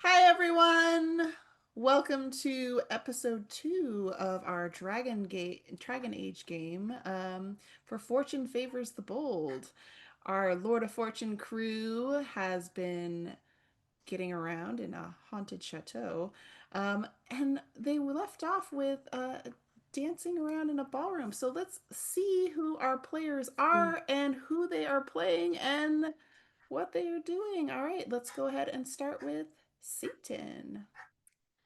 Hi, everyone. Welcome to episode 2 of our Dragon Age game for Fortune Favors the Bold. Our Lord of Fortune crew has been getting around in a haunted chateau, and they were left off with dancing around in a ballroom. So let's see who our players are and who they are playing and what they are doing. All right, let's go ahead and start with Satan.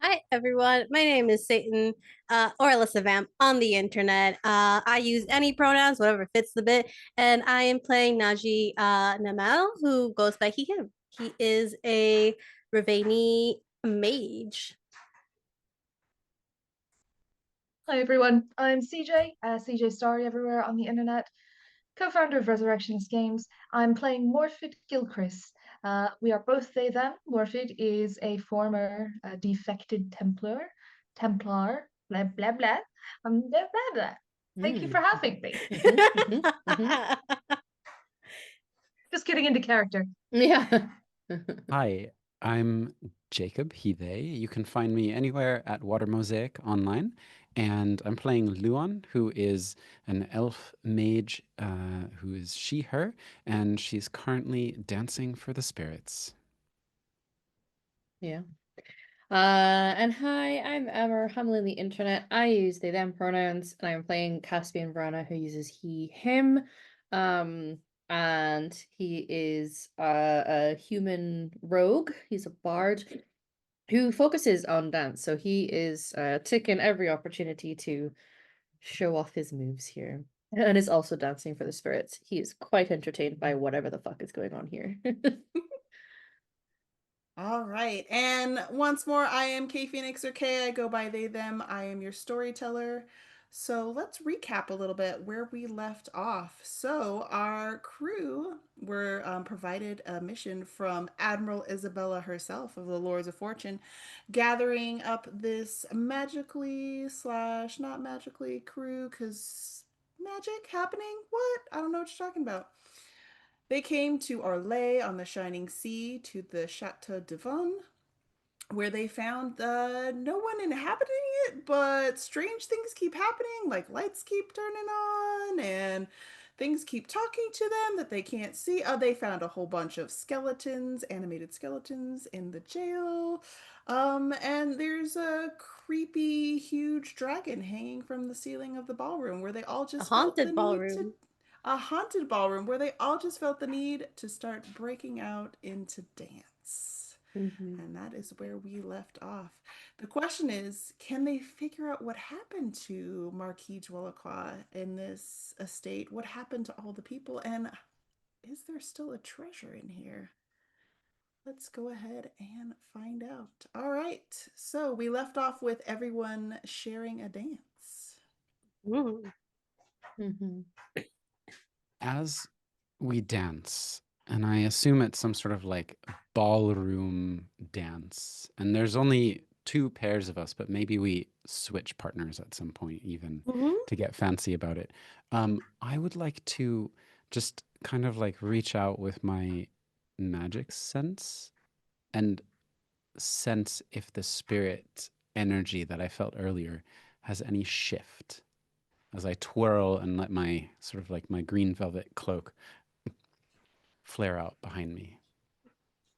Hi, everyone. My name is Satan, or Alyssa Vamp on the internet. I use any pronouns, whatever fits the bit, and I am playing Naji Namal, who goes by he, him. He is a Ravani mage. Hi everyone, I'm CJ, CJ Story everywhere on the internet, co-founder of Resurrectionist Games. I'm playing Morfid Gilchrist. We are both they them. Morfid is a former defected Templar, blah blah blah, blah blah blah. Thank you for having me. Just getting into character. Yeah. Hi, I'm Jacob, he, they. You can find me anywhere at Water Mosaic online. And I'm playing Luan, who is an elf mage, who is she, her, and she's currently dancing for the spirits. Yeah. And hi, I'm Emma, humbly on the internet. I use they them pronouns, and I'm playing Caspian Vrana, who uses he, him. Um, and he is a human rogue. He's a bard who focuses on dance. So he is taking every opportunity to show off his moves here. And is also dancing for the spirits. He is quite entertained by whatever the fuck is going on here. All right. And once more, I am K Phoenix or K. I go by they, them. I am your storyteller. So let's recap a little bit where we left off. So, our crew were provided a mission from Admiral Isabella herself of the Lords of Fortune, gathering up this magically slash not magically crew because magic happening? What? I don't know what you're talking about. They came to Orlais on the Shining Sea to the Chateau d'Yvonne, where they found no one inhabiting it, but strange things keep happening, like lights keep turning on and things keep talking to them that they can't see. They found a whole bunch of skeletons, animated skeletons in the jail. And there's a creepy, huge dragon hanging from the ceiling of the ballroom where they all A just felt the haunted need to ballroom. a haunted ballroom where they all just felt the need to start breaking out into dance. Mhm. And that is where we left off. The question is, can they figure out what happened to Marquis Dwellacqua in this estate? What happened to all the people? And is there still a treasure in here? Let's go ahead and find out. All right. So we left off with everyone sharing a dance. Mm. Mhm. As we dance, and I assume it's some sort of like ballroom dance, and there's only two pairs of us, but maybe we switch partners at some point even Mhm. to get fancy about it. I would like to just kind of like reach out with my magic sense and sense if the spirit energy that I felt earlier has any shift as I twirl and let my sort of like my green velvet cloak flare out behind me.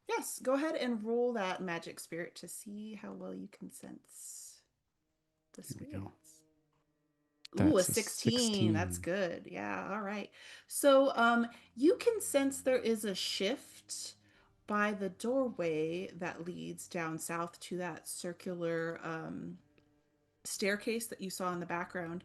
Yes, go ahead and roll that magic spirit to see how well you can sense the Here we go. spirits. Ooh, a That's a 16. That's 16. good. Yeah, all right. So, you can sense there is a shift by the doorway that leads down south to that circular staircase that you saw in the background.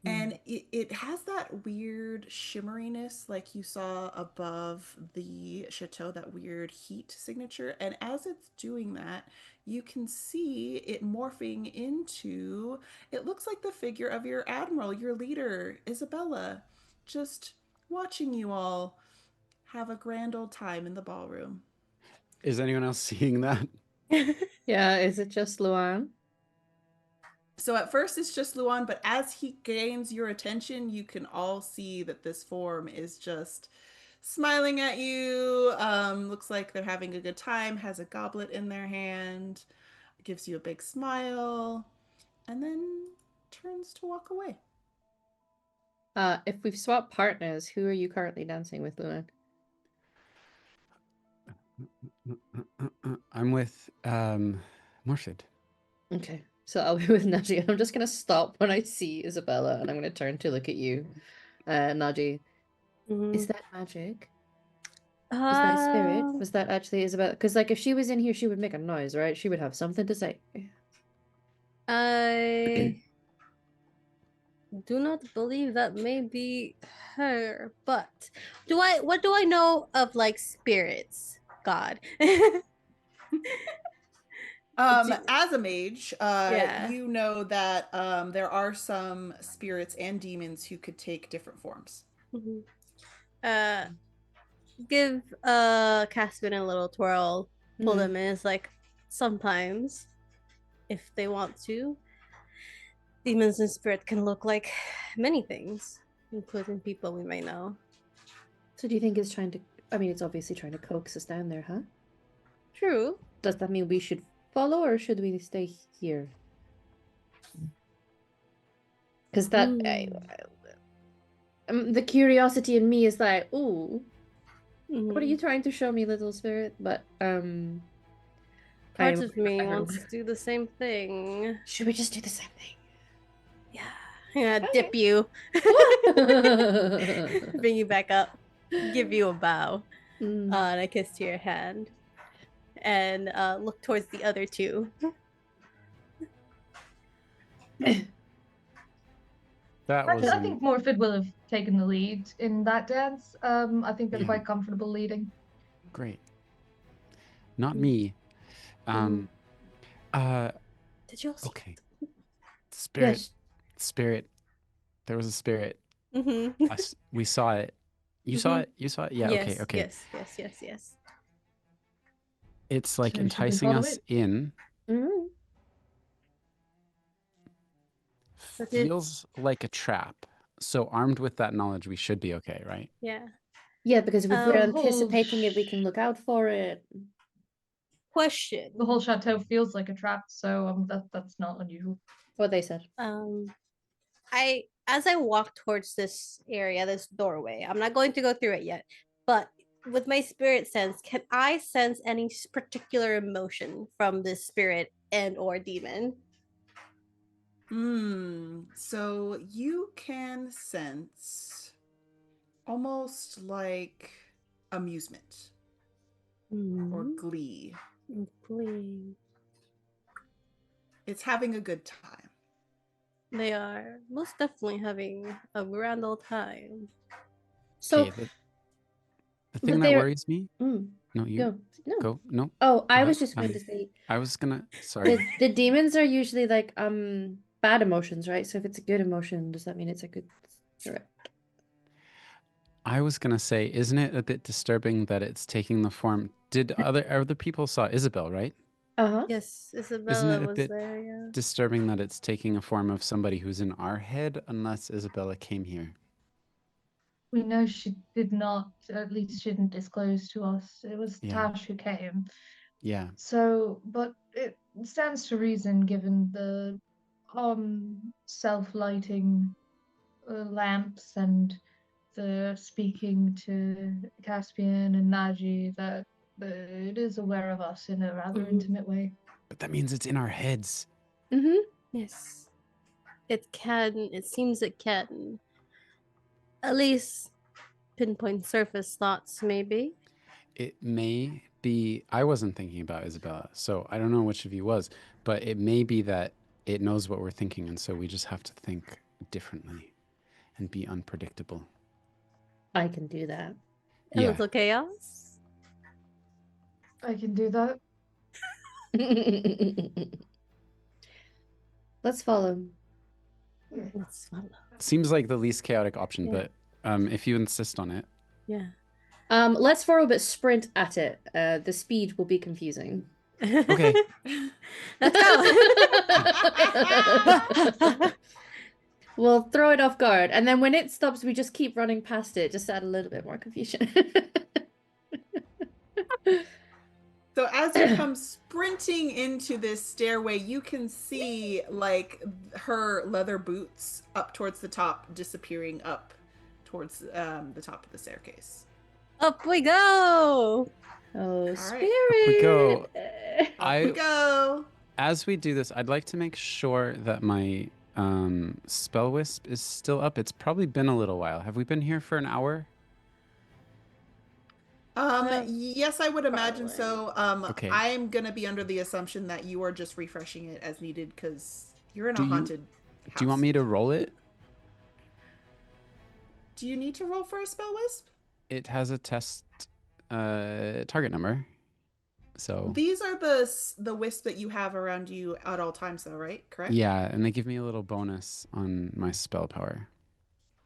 And it has that weird shimmeriness like you saw above the chateau, that weird heat signature. And as it's doing that, you can see it morphing into, it looks like the figure of your admiral, your leader, Isabella, just watching you all have a grand old time in the ballroom. Is anyone else seeing that? Yeah, is it just Luan? So at first it's just Luan, but as he gains your attention, you can all see that this form is just smiling at you. Looks like they're having a good time, has a goblet in their hand, gives you a big smile, and then turns to walk away. If we've swapped partners, who are you currently dancing with, Luna? I'm with Morfid. Okay, so I'll be with Naji. I'm just gonna stop when I see Isabella, and I'm gonna turn to look at you, Naji. Is Mhm. that magic? Was that a spirit? Um, Was that actually Isabella? Because like if she was in here, she would make a noise, right? She would have something to say. I do not believe that may be her, but what do I know of like spirits, God? Do- As a mage, yeah. you know that there are some spirits and demons who could take different forms. Mhm. Uh, give Caspian a little twirl, pull Mhm. them in. It's like sometimes, if they want to, demons and spirit can look like many things, including people we may know. So do you think it's trying to? I mean, it's obviously trying to coax us down there, huh? True. Does that mean we should follow, or should we stay here? Because that the curiosity in me is like, ooh, what are you trying to show me, little spirit? But I Part am of me everyone. wants to do the same thing. Should we just do the same thing? Yeah. Yeah, Okay. dip you. Mm. Bring you back up. Give you a bow. And a kiss to your hand. And look towards the other two. That I was think Morfid will have taken the lead in that dance. I think they're Yeah. quite comfortable leading. great. Not Mm. me. Mm. Uh Did you all see okay. Spirit. Yes. Spirit. There was a spirit. that? Mm-hmm. We saw it. You saw Mhm. it? You saw it? Yeah, okay, Yes, okay. yes. It's like So should we enticing follow us it? in. Mm. But it, Feels like a trap. So armed with that knowledge, we should be okay, right? yeah. Yeah, because if we're The Um, whole anticipating it, we can look out for it. question. the whole chateau feels like a trap, so that's not unusual. What they said. I as I walk towards this area, this doorway, I'm not going to go through it yet, but with my spirit sense, can I sense any particular emotion from this spirit and or demon? So you can sense almost like amusement or glee. Please. It's having a good time. They are most definitely having a grand old time. So, Okay, the thing but that they're worries me. No, you go. No. go. No, Oh, go I ahead. was just going to say I was gonna. Sorry. the demons are usually like bad emotions, right? So if it's a good emotion, does that mean it's a good spirit? I was gonna say, isn't it a bit disturbing that it's taking the form? Did other people saw Isabel, right? Uh-huh. Yes, Isn't Isabella it a was bit there, yeah. disturbing that it's taking a form of somebody who's in our head, unless Isabella came here? We know she did not, at least she didn't disclose to us. It was Yeah, Tash who came. yeah. So, but it stands to reason given the self-lighting lamps and the speaking to Caspian and Naji that it is aware of us in a rather intimate way. But that means it's in our heads. Mm-hmm. Yes. It seems it can. At least pinpoint surface thoughts, maybe. It may be. I wasn't thinking about Isabella, so I don't know which of you was, but it may be that it knows what we're thinking, and so we just have to think differently and be unpredictable. I can do that. A Yeah. little chaos. I can do that. Let's follow. Let's follow. Seems like the least chaotic option, Yeah. but if you insist on it. Yeah. Let's follow but sprint at it. The speed will be confusing. Okay. Let's go. we'll throw it off guard, and then when it stops, we just keep running past it, just to add a little bit more confusion. So as you come sprinting into this stairway, you can see like her leather boots up towards the top, disappearing up towards the top of the staircase. Up we go. Oh, right. spirit! Up we go. Up we go. As we do this, I'd like to make sure that my spell wisp is still up. It's probably been a little while. Have we been here for an hour? Yes, I would imagine Probably. so. Okay. I am gonna be under the assumption that you are just refreshing it as needed because you're in Do a you- haunted house. Do you want me to roll it? Do you need to roll for a spell wisp? It has a test target number. So These are the wisps that you have around you at all times, though, right? Correct? yeah, and they give me a little bonus on my spell power.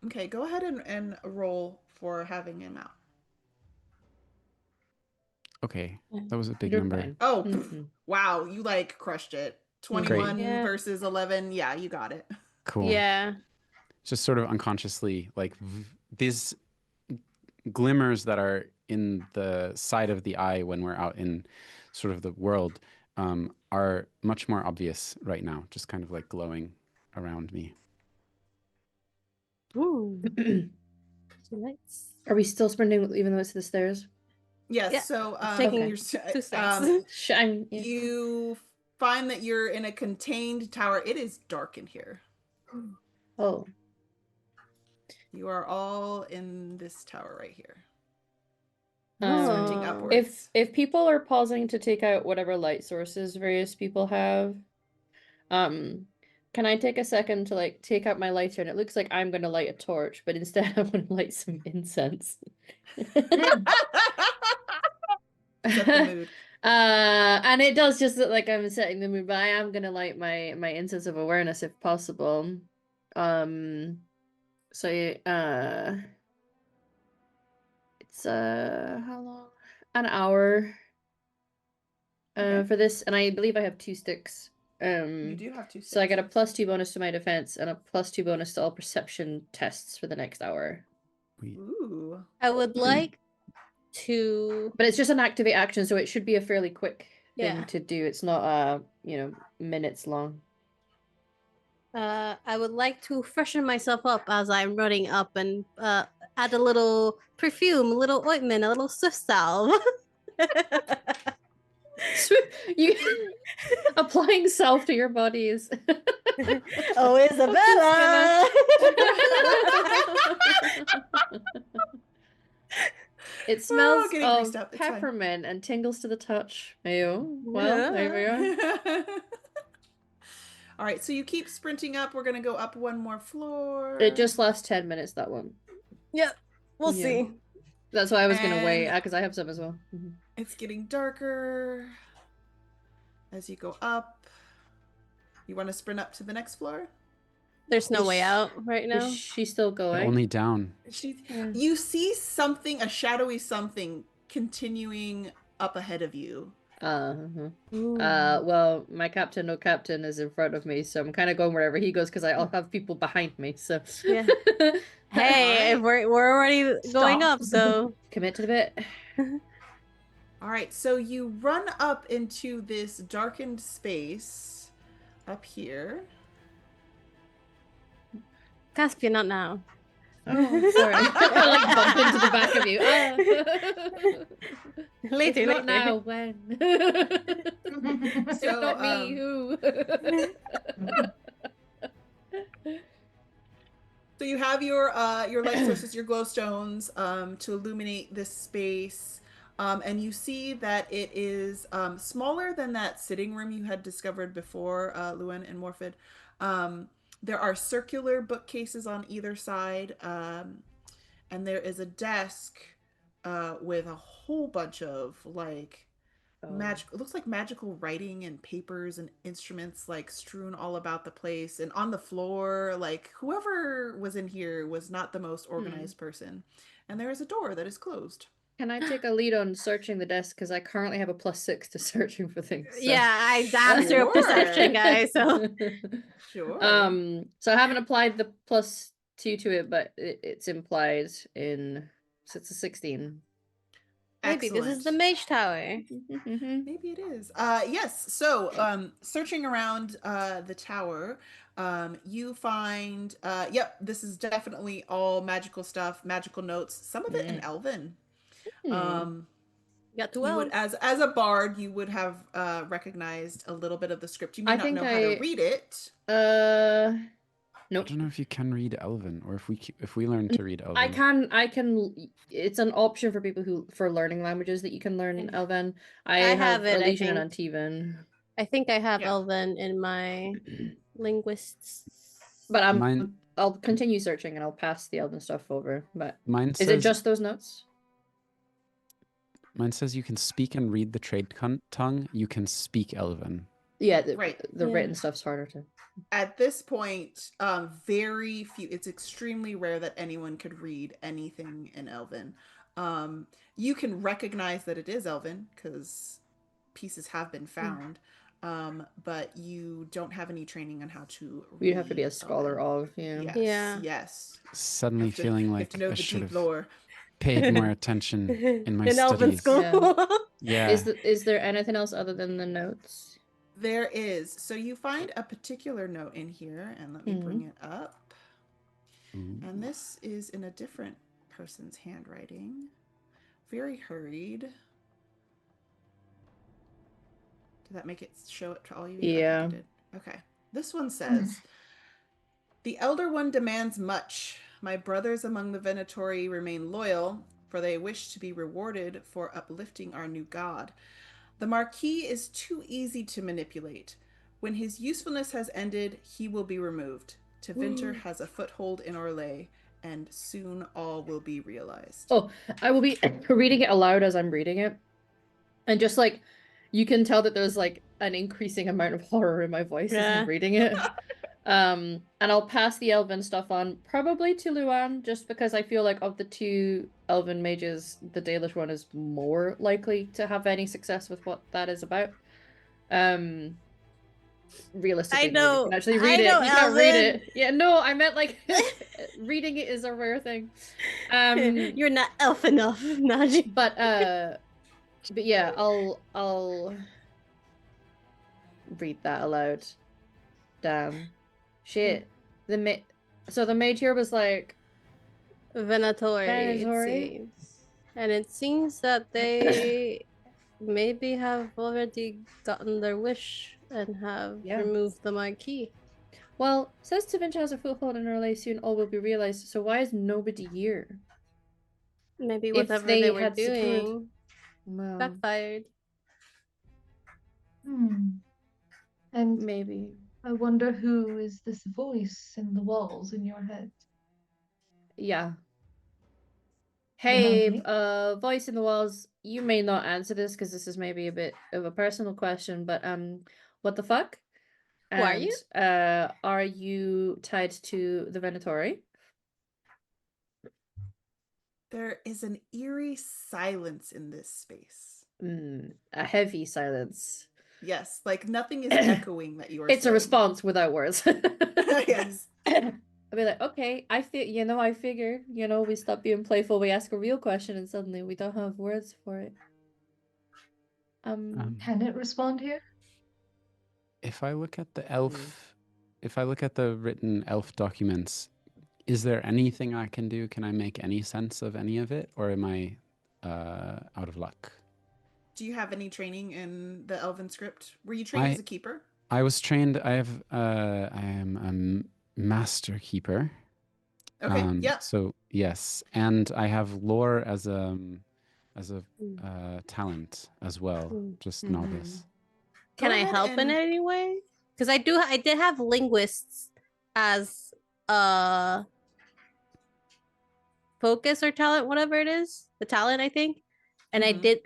Okay, go ahead and roll for having him out. Okay, that was a big You're number. fine. Oh, Mhm. wow, you like crushed it. 21 Yeah. versus 11. Yeah, you got it. Cool. Yeah. Just sort of unconsciously, like these glimmers that are in the side of the eye when we're out in sort of the world are much more obvious right now, just kind of like glowing around me. Ooh. So nice. Are we still sprinting even though it's the stairs? Yes, Yeah, so taking you're, 2 steps. Yeah. you find that you're in a contained tower. It is dark in here. Oh. You are all in this tower right here. Um, upwards. if people are pausing to take out whatever light sources various people have, can I take a second to like take out my lighter? And it looks like I'm gonna light a torch, but instead I'm gonna light some incense. Set the mood. And it does just look like I'm setting the mood, but I am gonna light my incense of awareness if possible. So it's how long? An hour. Okay. For this, and I believe I have 2 sticks. You do have 2 So I get a sticks. +2 bonus to my defense and a +2 bonus to all perception tests for the next hour. Ooh. I would like to. But it's just an activate action, so it should be a fairly quick thing Yeah. to do. It's not minutes long. I would like to freshen myself up as I'm running up and add a little perfume, a little ointment, a little swift salve. You applying self to your bodies. Oh, Isabella! It smells getting of greased up, it's fine. peppermint and tingles to the touch. Ayo. Well, there we go. All right, so you keep sprinting up. We're gonna go up one more floor. It just lasts 10 minutes, that one. Yep, we'll Yeah. see. That's why I was gonna wait, And- because I have some as well. Mhm. It's getting darker as you go up. You want to sprint up to the next floor? There's no Is way sh- out right now. Is she still going? Only down. Yeah. You see something, a shadowy something, continuing up ahead of you. Well, my captain, no captain, is in front of me, so I'm kind of going wherever he goes because I'll have people behind me. So Yeah. Hey, Alright. we're already going Stop. up, so commit to the bit. All right, so you run up into this darkened space up here. Caspian, not now. Oh, sorry. I like bumped into the back of you. Later, If not later. now, when? So, If not me, who? So you have your light sources, your glowstones, to illuminate this space, and you see that it is smaller than that sitting room you had discovered before, Luen and Morphid. There are circular bookcases on either side, and there is a desk with a whole bunch of like it looks like magical writing and papers and instruments like strewn all about the place and on the floor. Like whoever was in here was not the most organized person. And there is a door that is closed. Can I take a lead on searching the desk? Because I currently have a +6 to searching for things. So. Yeah, I damn sure Sure. perception, guys. So Sure. So I haven't applied the +2 to it, but it's implied in. So it's a 16. maybe this is the Excellent. mage tower. Maybe it is. Yes. So, searching around the tower, you find. Yep, this is definitely all magical stuff, magical notes. Some of it in Elven. Um, Got to you would, elves. as a bard, you would have recognized a little bit of the script. You may I not think know how to read it. I Nope. don't know if you can read Elven, or if we learn to read Elven. I can. It's an option for people for learning languages that you can learn Elven. I have it, I Elysian think. and Antivan. I think I have Yeah. Elven in my linguists. But Mine- I'll continue searching and I'll pass the Elven stuff over. But Mine is says it just those notes? Mine says you can speak and read the trade tongue. You can speak Elven. Yeah, Right. The Yeah. written stuff's harder to. At this point, very few. It's extremely rare that anyone could read anything in Elven. You can recognize that it is Elven because pieces have been found, but you don't have any training on how to read. You'd have to be a scholar Elven. of, yeah. Yes, Yeah. yes. Suddenly You have to- feeling you have like to know I the should deep have lore. paid more attention in my Elven studies. school. Yeah. Is there anything else other than the notes? There is. So you find a particular note in here, and let me bring it up. Ooh. And this is in a different person's handwriting. Very hurried. Did that make it show it to all you? Yeah. I think it did. Okay. This one says, "The Elder One demands much. My brothers among the Venatori remain loyal, for they wish to be rewarded for uplifting our new god. The Marquis is too easy to manipulate. When his usefulness has ended, he will be removed. Tevinter has a foothold in Orlais, and soon all will be realized." Oh, I will be reading it aloud as I'm reading it. And just like, you can tell that there's like an increasing amount of horror in my voice as I'm reading it. And I'll pass the Elven stuff on, probably to Luan, just because I feel like of the two Elven mages, the Dalish one is more likely to have any success with what that is about. Realistically, I know. you can actually read I it. know You can't read Elven. it. Yeah, no, I meant like reading it is a rare thing. You're not elf enough, Najee. But yeah, I'll read that aloud. Damn. Shit. So the mage here was like Venatori, it Venatori? seems. And it seems that they maybe have already gotten their wish and have removed the Marquis. Well, says Tevinter has a foothold in Orlais, soon all will be realized, so why is nobody here? Maybe If whatever they they were had secured- doing Well, backfired. And maybe. I wonder who is this voice in the walls in your head? Yeah. Hey, Okay. voice in the walls, you may not answer this because this is maybe a bit of a personal question, but what the fuck? Who are you? Are you tied to the Venatori? There is an eerie silence in this space. A heavy silence. Yes, like nothing is echoing that you are It's saying. a response without words. Yes. I'll be like, okay, I figure, we stop being playful, we ask a real question, and suddenly we don't have words for it. Can it respond here? If I look at the elf, if I look at the written elf documents, is there anything I can do? Can I make any sense of any of it, or am I out of luck? Do you have any training in the Elven script? Were you trained as a keeper? I was trained. I am a master keeper. Okay. Yeah. So yes, and I have lore as a talent as well, just novice. Can I help in any way? Because I did have linguists as focus or talent, whatever it is, the talent I think, and I did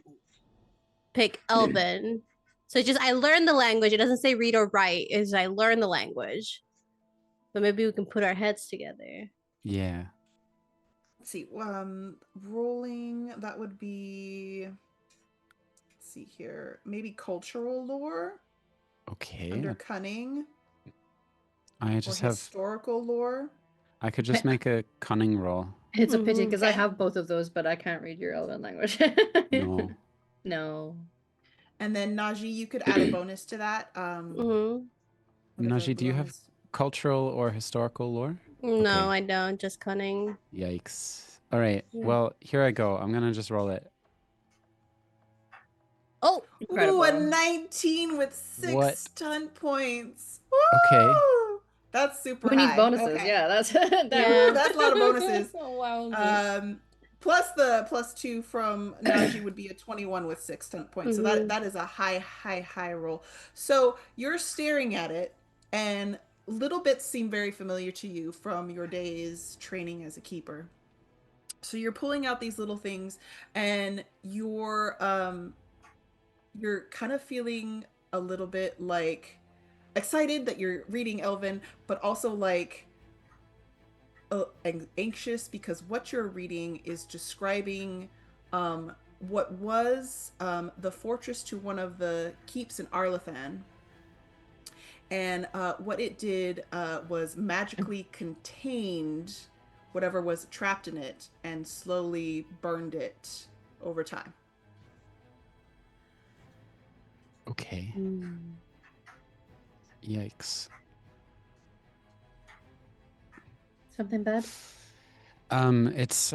pick Elven. So it's just I learned the language. It doesn't say read or write. It's I learned the language. But maybe we can put our heads together. Yeah. let's see. Rolling, that would be, let's see here, maybe cultural lore Okay. under cunning, I or just have. historical lore. I could just make a cunning roll. It's a pity because I Okay. have both of those, but I can't read your Elven language. No. No. And then Najee, you could add a bonus to that. Mhm. Whatever Najee, do you have bonus. cultural or historical lore? No, I don't. Just cunning. Yikes. All right. Yeah. Well, here I go. I'm gonna just roll it. Oh, Incredible. Ooh, a 19 with 6 What? stun points. Okay. Woo! That's super Who needs high. bonuses? Okay. Yeah, that's Yeah. Ooh, that's a lot of bonuses. Oh, wow. Plus the +2 from Najee would be a 21 with 6 stun points. So Mhm. that is a high roll. So you're staring at it, and little bits seem very familiar to you from your days training as a keeper. So you're pulling out these little things, and you're kind of feeling a little bit like excited that you're reading Elven, but also like anxious because what you're reading is describing what was the fortress to one of the keeps in Arlathan. And what it did was magically contained whatever was trapped in it and slowly burned it over time. Okay. Mm. Yikes. Something bad? It's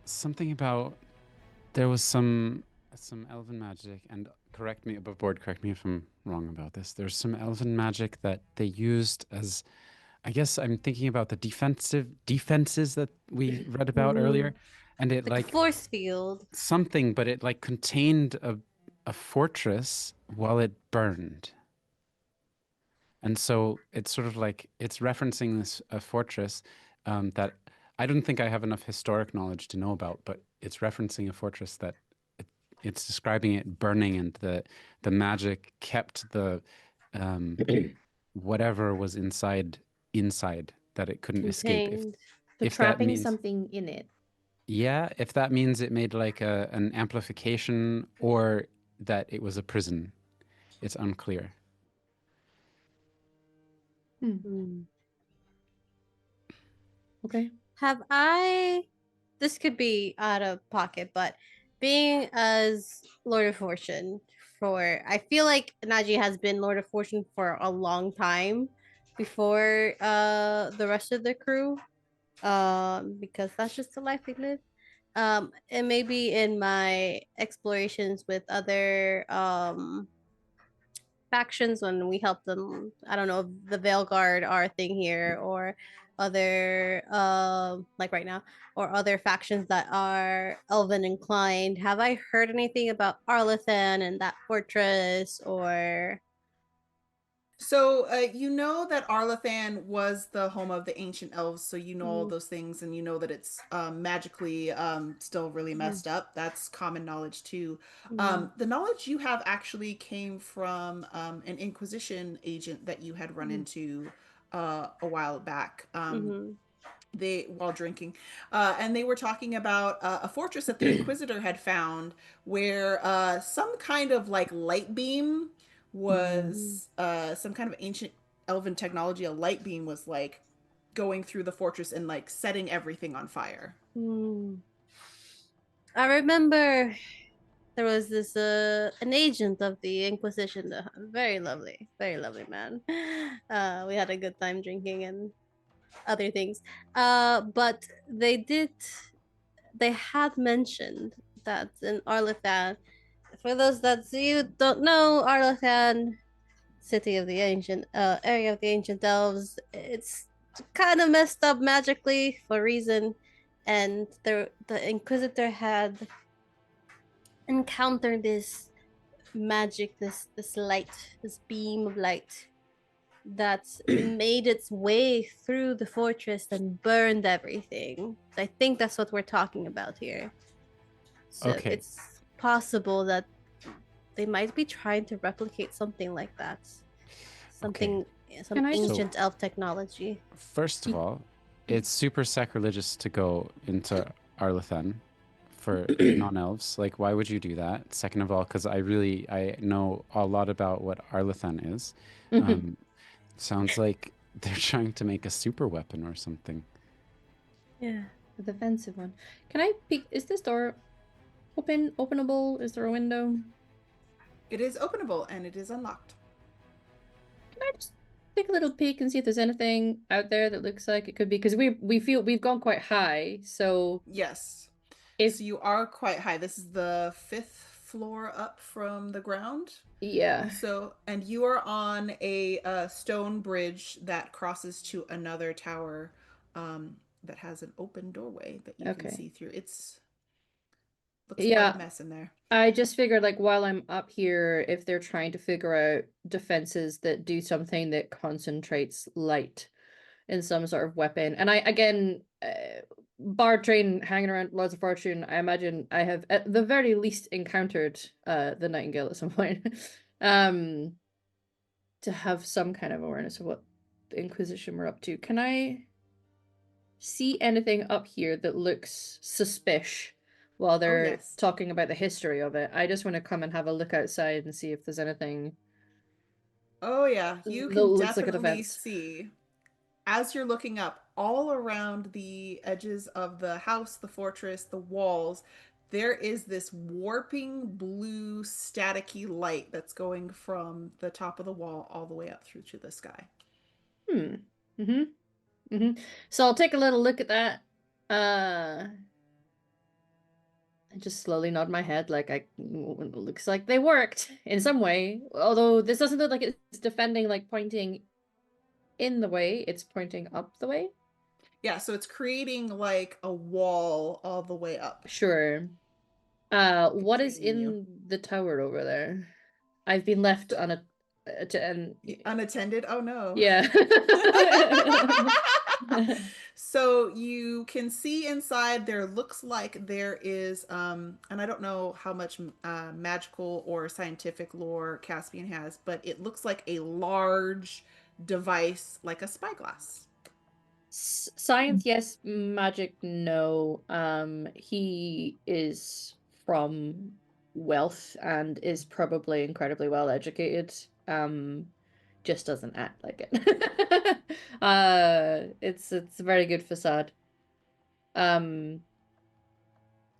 something about there was some elven magic, and correct me above board, correct me if I'm wrong about this. There's some elven magic that they used as, I guess I'm thinking about the defenses that we read about earlier, and it Like a force field. something, but it like contained a fortress while it burned. And so it's sort of like it's referencing this a fortress that I don't think I have enough historic knowledge to know about, but it's referencing a fortress that it's describing it burning, and the magic kept the whatever was inside that it couldn't escape. Contained. So If that trapping means something in it. yeah, if that means it made like an amplification or that it was a prison, it's unclear. Mm. Okay. Have this could be out of pocket, but being as Lord of Fortune I feel like Najee has been Lord of Fortune for a long time before the rest of the crew. Because that's just the life we live. And maybe in my explorations with other factions when we help them, I don't know, the Veil Guard are a thing here, or other like right now, or other factions that are elven inclined. Have I heard anything about Arlathan and that fortress, or So you know that Arlathan was the home of the ancient elves, so you know all those things, and you know that it's magically still really messed up. That's common knowledge too. The knowledge you have actually came from an Inquisition agent that you had run into a while back. They while drinking, and they were talking about a fortress that the Inquisitor had found, where some kind of like light beam was some kind of ancient elven technology. A light beam was like going through the fortress and like setting everything on fire. I remember there was this an agent of the Inquisition, very lovely man. We had a good time drinking and other things. But they had mentioned that in Arlathan, for those that you don't know, Arlathan, city of the ancient area of the ancient elves, it's kind of messed up magically for a reason, and the Inquisitor had encountered this magic, this light, this beam of light that made its way through the fortress and burned everything. I think that's what we're talking about here. So Okay. it's possible that they might be trying to replicate something like that. Some Can I just- ancient elf technology. First of all, it's super sacrilegious to go into Arlathan for non-elves. Like, why would you do that? Second of all, because I know a lot about what Arlathan is. Um, sounds like they're trying to make a super weapon or something. Yeah. The defensive one. Can I peek? Is this door openable? Is there a window? It is openable and it is unlocked. Can I just take a little peek and see if there's anything out there that looks like it could be? Because we feel we've gone quite high, so Yes. if So you are quite high. This is the 5th floor up from the ground. yeah, And you are on a stone bridge that crosses to another tower that has an open doorway that you can okay, see through. It's looks quite yeah. a mess in there. I just figured, like, while I'm up here, if they're trying to figure out defenses that do something that concentrates light in some sort of weapon. And I, again, bar train hanging around Lords of Fortune, I imagine I have at the very least encountered the Nightingale at some point. um, to have some kind of awareness of what the Inquisition were up to. Can I see anything up here that looks suspicious while Oh they're yes. talking about the history of it? I just want to come and have a look outside and see if there's anything Oh yeah. that You can looks like a definitely defense. see as you're looking up all around the edges of the house, the fortress, the walls, there is this warping blue staticky light that's going from the top of the wall all the way up through to the sky. Hmm. Mm-hmm. Mm-hmm. So I'll take a little look at that. I just slowly nod my head like looks like they worked in some way. Although this doesn't look like it's defending, like pointing in the way, it's pointing up the way. Yeah, so it's creating like a wall all the way up Sure. What is between you. in the tower over there? I've been left So, on a and unattended? Oh no. yeah. So you can see inside there looks like there is and I don't know how much magical or scientific lore Caspian has, but it looks like a large device like a spyglass. Science, yes. Magic, no. He is from wealth and is probably incredibly well educated. Just doesn't act like it. It's a very good facade. Um,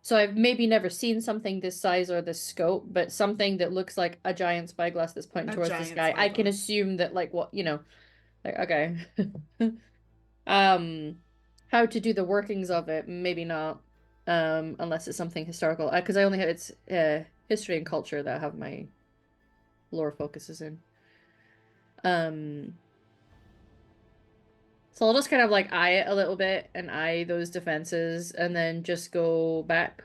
so I've maybe never seen something this size or this scope, but something that looks like a giant spyglass that's pointing A towards the giant sky. I can spyglass. assume that, like, what, like, okay. Um, how to do the workings of it, maybe not. Unless it's something historical. Because I only have it's history and culture that I have my lore focuses in. Um, so I'll just kind of like eye it a little bit and eye those defenses and then just go back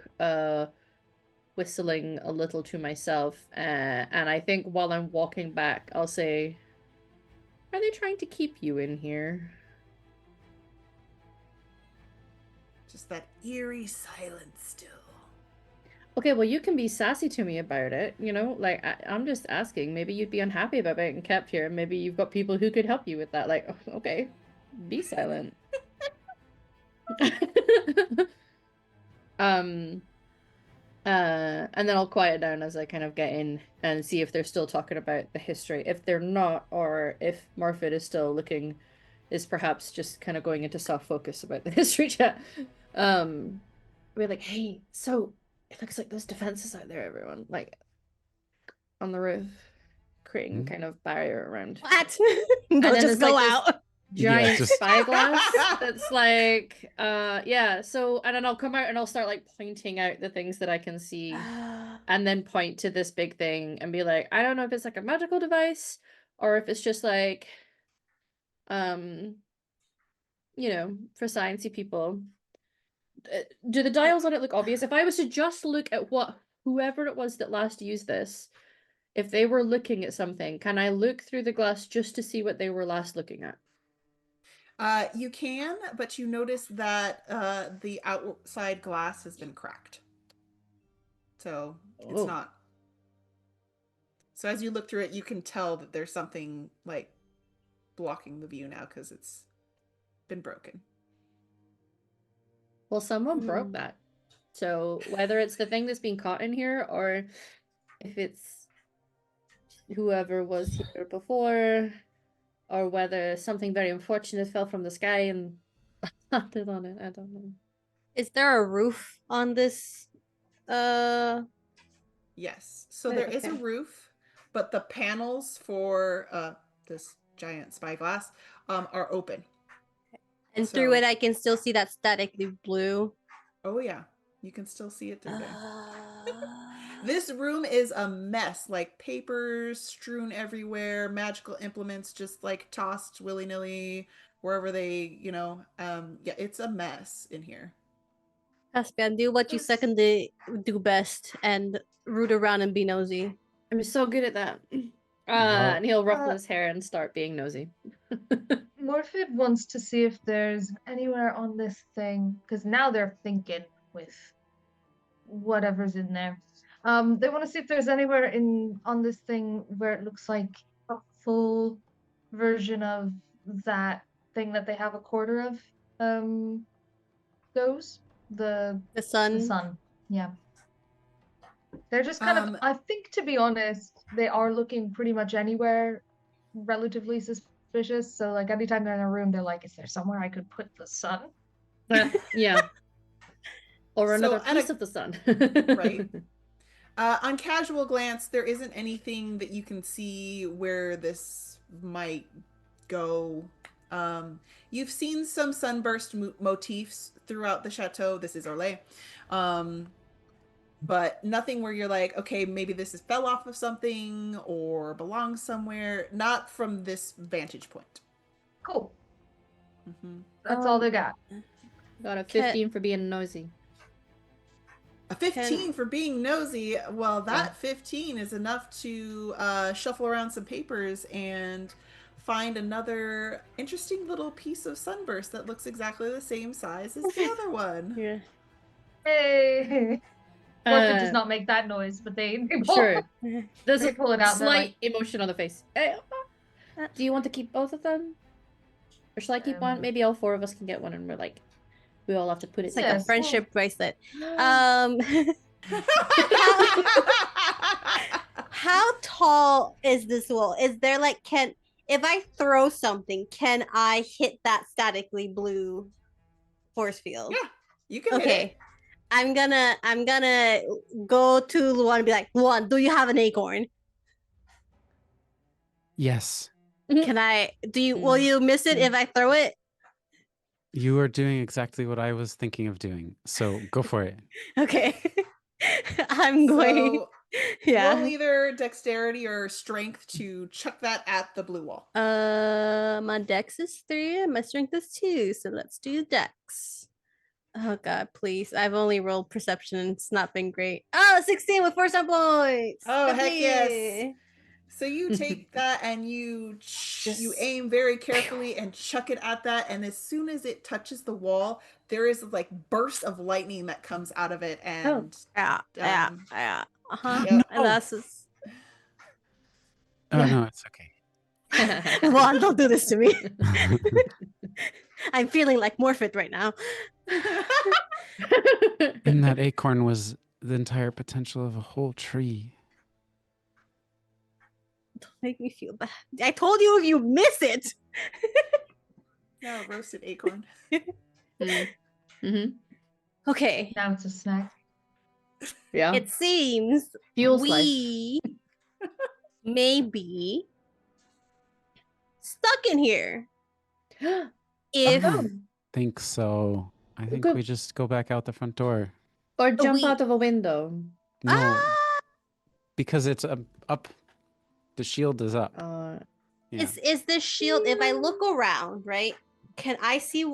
whistling a little to myself. And I think while I'm walking back, I'll say, "Are they trying to keep you in here?" Just that eerie silence still. Okay, well, you can be sassy to me about it, like I'm just asking. Maybe you'd be unhappy about being kept here. Maybe you've got people who could help you with that. Like, okay, be silent. um, and then I'll quiet down as I kind of get in and see if they're still talking about the history. If they're not, or if Morfid is perhaps just kind of going into soft focus about the history chat. We're like, hey, so it looks like there's defenses out there, everyone. Like on the roof, creating a Hmm? kind of barrier around. What? And Go then just there's go like this out. Yeah, giant just spyglass that's like, yeah. So, and then I'll come out and I'll start like pointing out the things that I can see, and then point to this big thing and be like, I don't know if it's like a magical device or if it's just like, um, for sciencey people. Do the dials on it look obvious? If I was to just look at what whoever it was that last used this, if they were looking at something, can I look through the glass just to see what they were last looking at? You can, but you notice that the outside glass has been cracked. So it's Oh, not. So as you look through it, you can tell that there's something like blocking the view now because it's been broken. Well, someone broke that. So whether it's the thing that's being caught in here or if it's whoever was here before or whether something very unfortunate fell from the sky and landed on it, I don't know. Is there a roof on this? Yes. So there is a Okay. roof, but the panels for this giant spyglass are open. And So- through it, I can still see that statically blue. Oh yeah, you can still see it through there. Uh, This room is a mess, like papers strewn everywhere, magical implements just like tossed willy-nilly wherever they, yeah, it's a mess in here. Caspian, do what you secondly do best and root around and be nosy. I'm so good at that. Well- And he'll ruffle his hair and start being nosy. Morphid wants to see if there's anywhere on this thing, because now they're thinking with whatever's in there. They want to see if there's anywhere on this thing where it looks like a full version of that thing that they have a quarter of. Goes The the sun. sun. Yeah. They're just kind of. I think, to be honest, they are looking pretty much anywhere relatively suspicious. So, like, anytime they're in a room, they're like, "Is there somewhere I could put the sun?" Yeah. Or So another at piece a- of the sun. Right. On casual glance, there isn't anything that you can see where this might go. You've seen some sunburst motifs throughout the chateau. This is Orlais. But nothing where you're like, okay, maybe this fell off of something or belongs somewhere. Not from this vantage point. Cool. Mm-hmm. That's all they got. Got a 15 for being nosy. A 15 for being nosy. Well, that 15 is enough to shuffle around some papers and find another interesting little piece of sunburst that looks exactly the same size as the other one. Yeah. Hey. Morphid does not make that noise, but they pull, Sure. There's they a pull it out. And they're slight like, emotion on the face. Do you want to keep both of them? Or shall I keep one? Maybe all four of us can get one and we're like, we all have to put it It's like Yes, a well- friendship bracelet. How tall is this wall? Is there like if I throw something, can I hit that statically blue force field? Yeah, you can hit it. I'm gonna go to Luan and be like, Luan, do you have an acorn? Yes. Can I will you miss it if I throw it? You are doing exactly what I was thinking of doing. So go for it. Okay. I'm going. So Yeah. roll either dexterity or strength to chuck that at the blue wall. My dex is 3 and my strength is 2, so let's do dex. Oh god, please. I've only rolled perception and it's not been great. Oh, 16 with 4 sub points. Oh, heck yes. Yippee. So you take that and you Just- aim very carefully and chuck it at that, and as soon as it touches the wall, there is like burst of lightning that comes out of it, and Yeah. Uh-huh. Yep. And that's just... Oh, no, it's okay. Juan, don't do this to me. I'm feeling like Morphid right now. And that acorn was the entire potential of a whole tree. Don't make me feel bad. I told you if you miss it. no, roasted acorn. Mm-hmm. Okay. now it's a snack. Yeah. It seems Fuel slice. we may be stuck in here. If Think so. I think Good. we just go back out the front door. Or jump we- out of a window. No, because it's up. The shield is up. Yeah. is this shield, if I look around, right? Can I see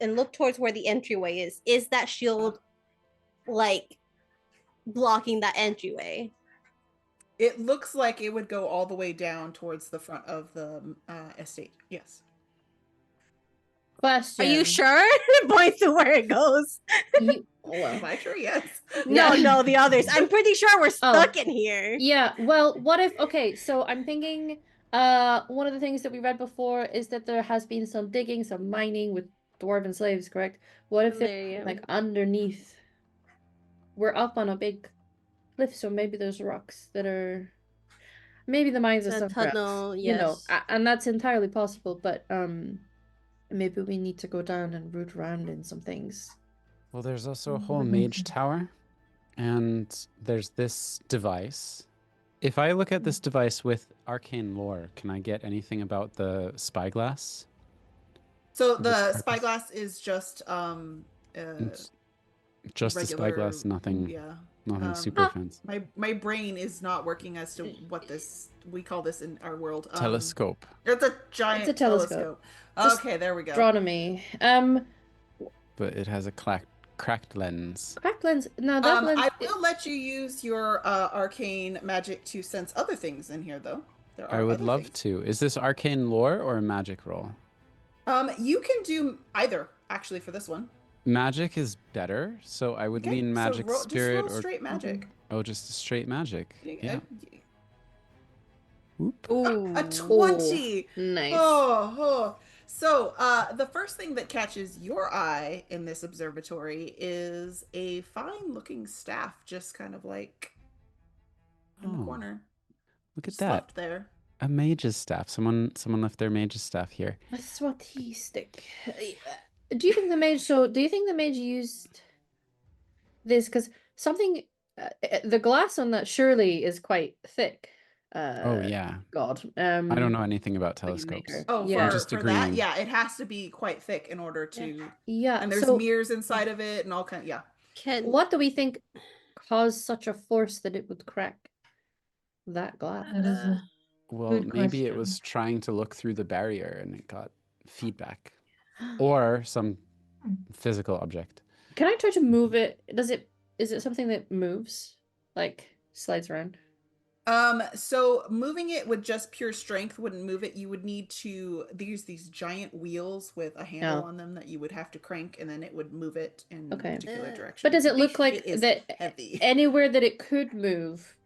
and look towards where the entryway is? Is that shield like blocking that entryway? It looks like it would go all the way down towards the front of the estate. Yes. Question. Are you sure? Point to where it goes. Am I sure? Yes. No, the others. I'm pretty sure we're stuck in here. Yeah, well, what if, okay, so I'm thinking, one of the things that we read before is that there has been some digging, some mining with dwarven slaves, correct? What if There they're you like go. underneath? We're up on a big cliff, so maybe there's rocks that are. Maybe the mines are The somewhere else. tunnel, You know, yes. and that's entirely possible. But maybe we need to go down and root around in some things. Well, there's also a We whole would need mage to. tower, and there's this device. If I look at this device with arcane lore, can I get anything about the spyglass? So Of its the purpose? spyglass is just It's just a regular, spyglass, nothing, yeah. nothing Um, super fancy. my brain is not working as to what we call this in our world. Telescope. It's a It's a giant telescope. telescope. Just Okay, there we go. Astronomy. But it has a cracked lens. Cracked lens. No, that lens. I will let you use your arcane magic to sense other things in here, though. There I are would other love things. to. Is this arcane lore or a magic roll? You can do either actually for this one. Magic is better, so I would Okay, lean so magic just spirit roll or straight magic. just straight magic. Yeah. Whoop. Ooh. A 20. Nice. Oh. So, the first thing that catches your eye in this observatory is a fine-looking staff, just kind of like in the Oh, corner. look at Just that. left there. A mage's staff. Someone left their mage's staff here. A swati stick. Do you think the mage? So, do you think the mage used this because something? The glass on that surely is quite thick. Oh yeah. God. I don't know anything about Maker. telescopes. Oh, Yeah. I'm just for that, agreeing. yeah, it has to be quite thick in order to. Yeah. And there's So, mirrors inside of it and all kind. Yeah. what do we think caused such a force that it would crack that glass? That is a Well, good maybe it question. was trying to look through the barrier and it got feedback, or some physical object. Can I try to move it? Is it something that moves? Like slides around? So moving it with just pure strength wouldn't move it. You would need to use these giant wheels with a handle Oh. on them that you would have to crank, and then it would move it in a Okay. particular direction. But does it look like It is that heavy? anywhere that it could move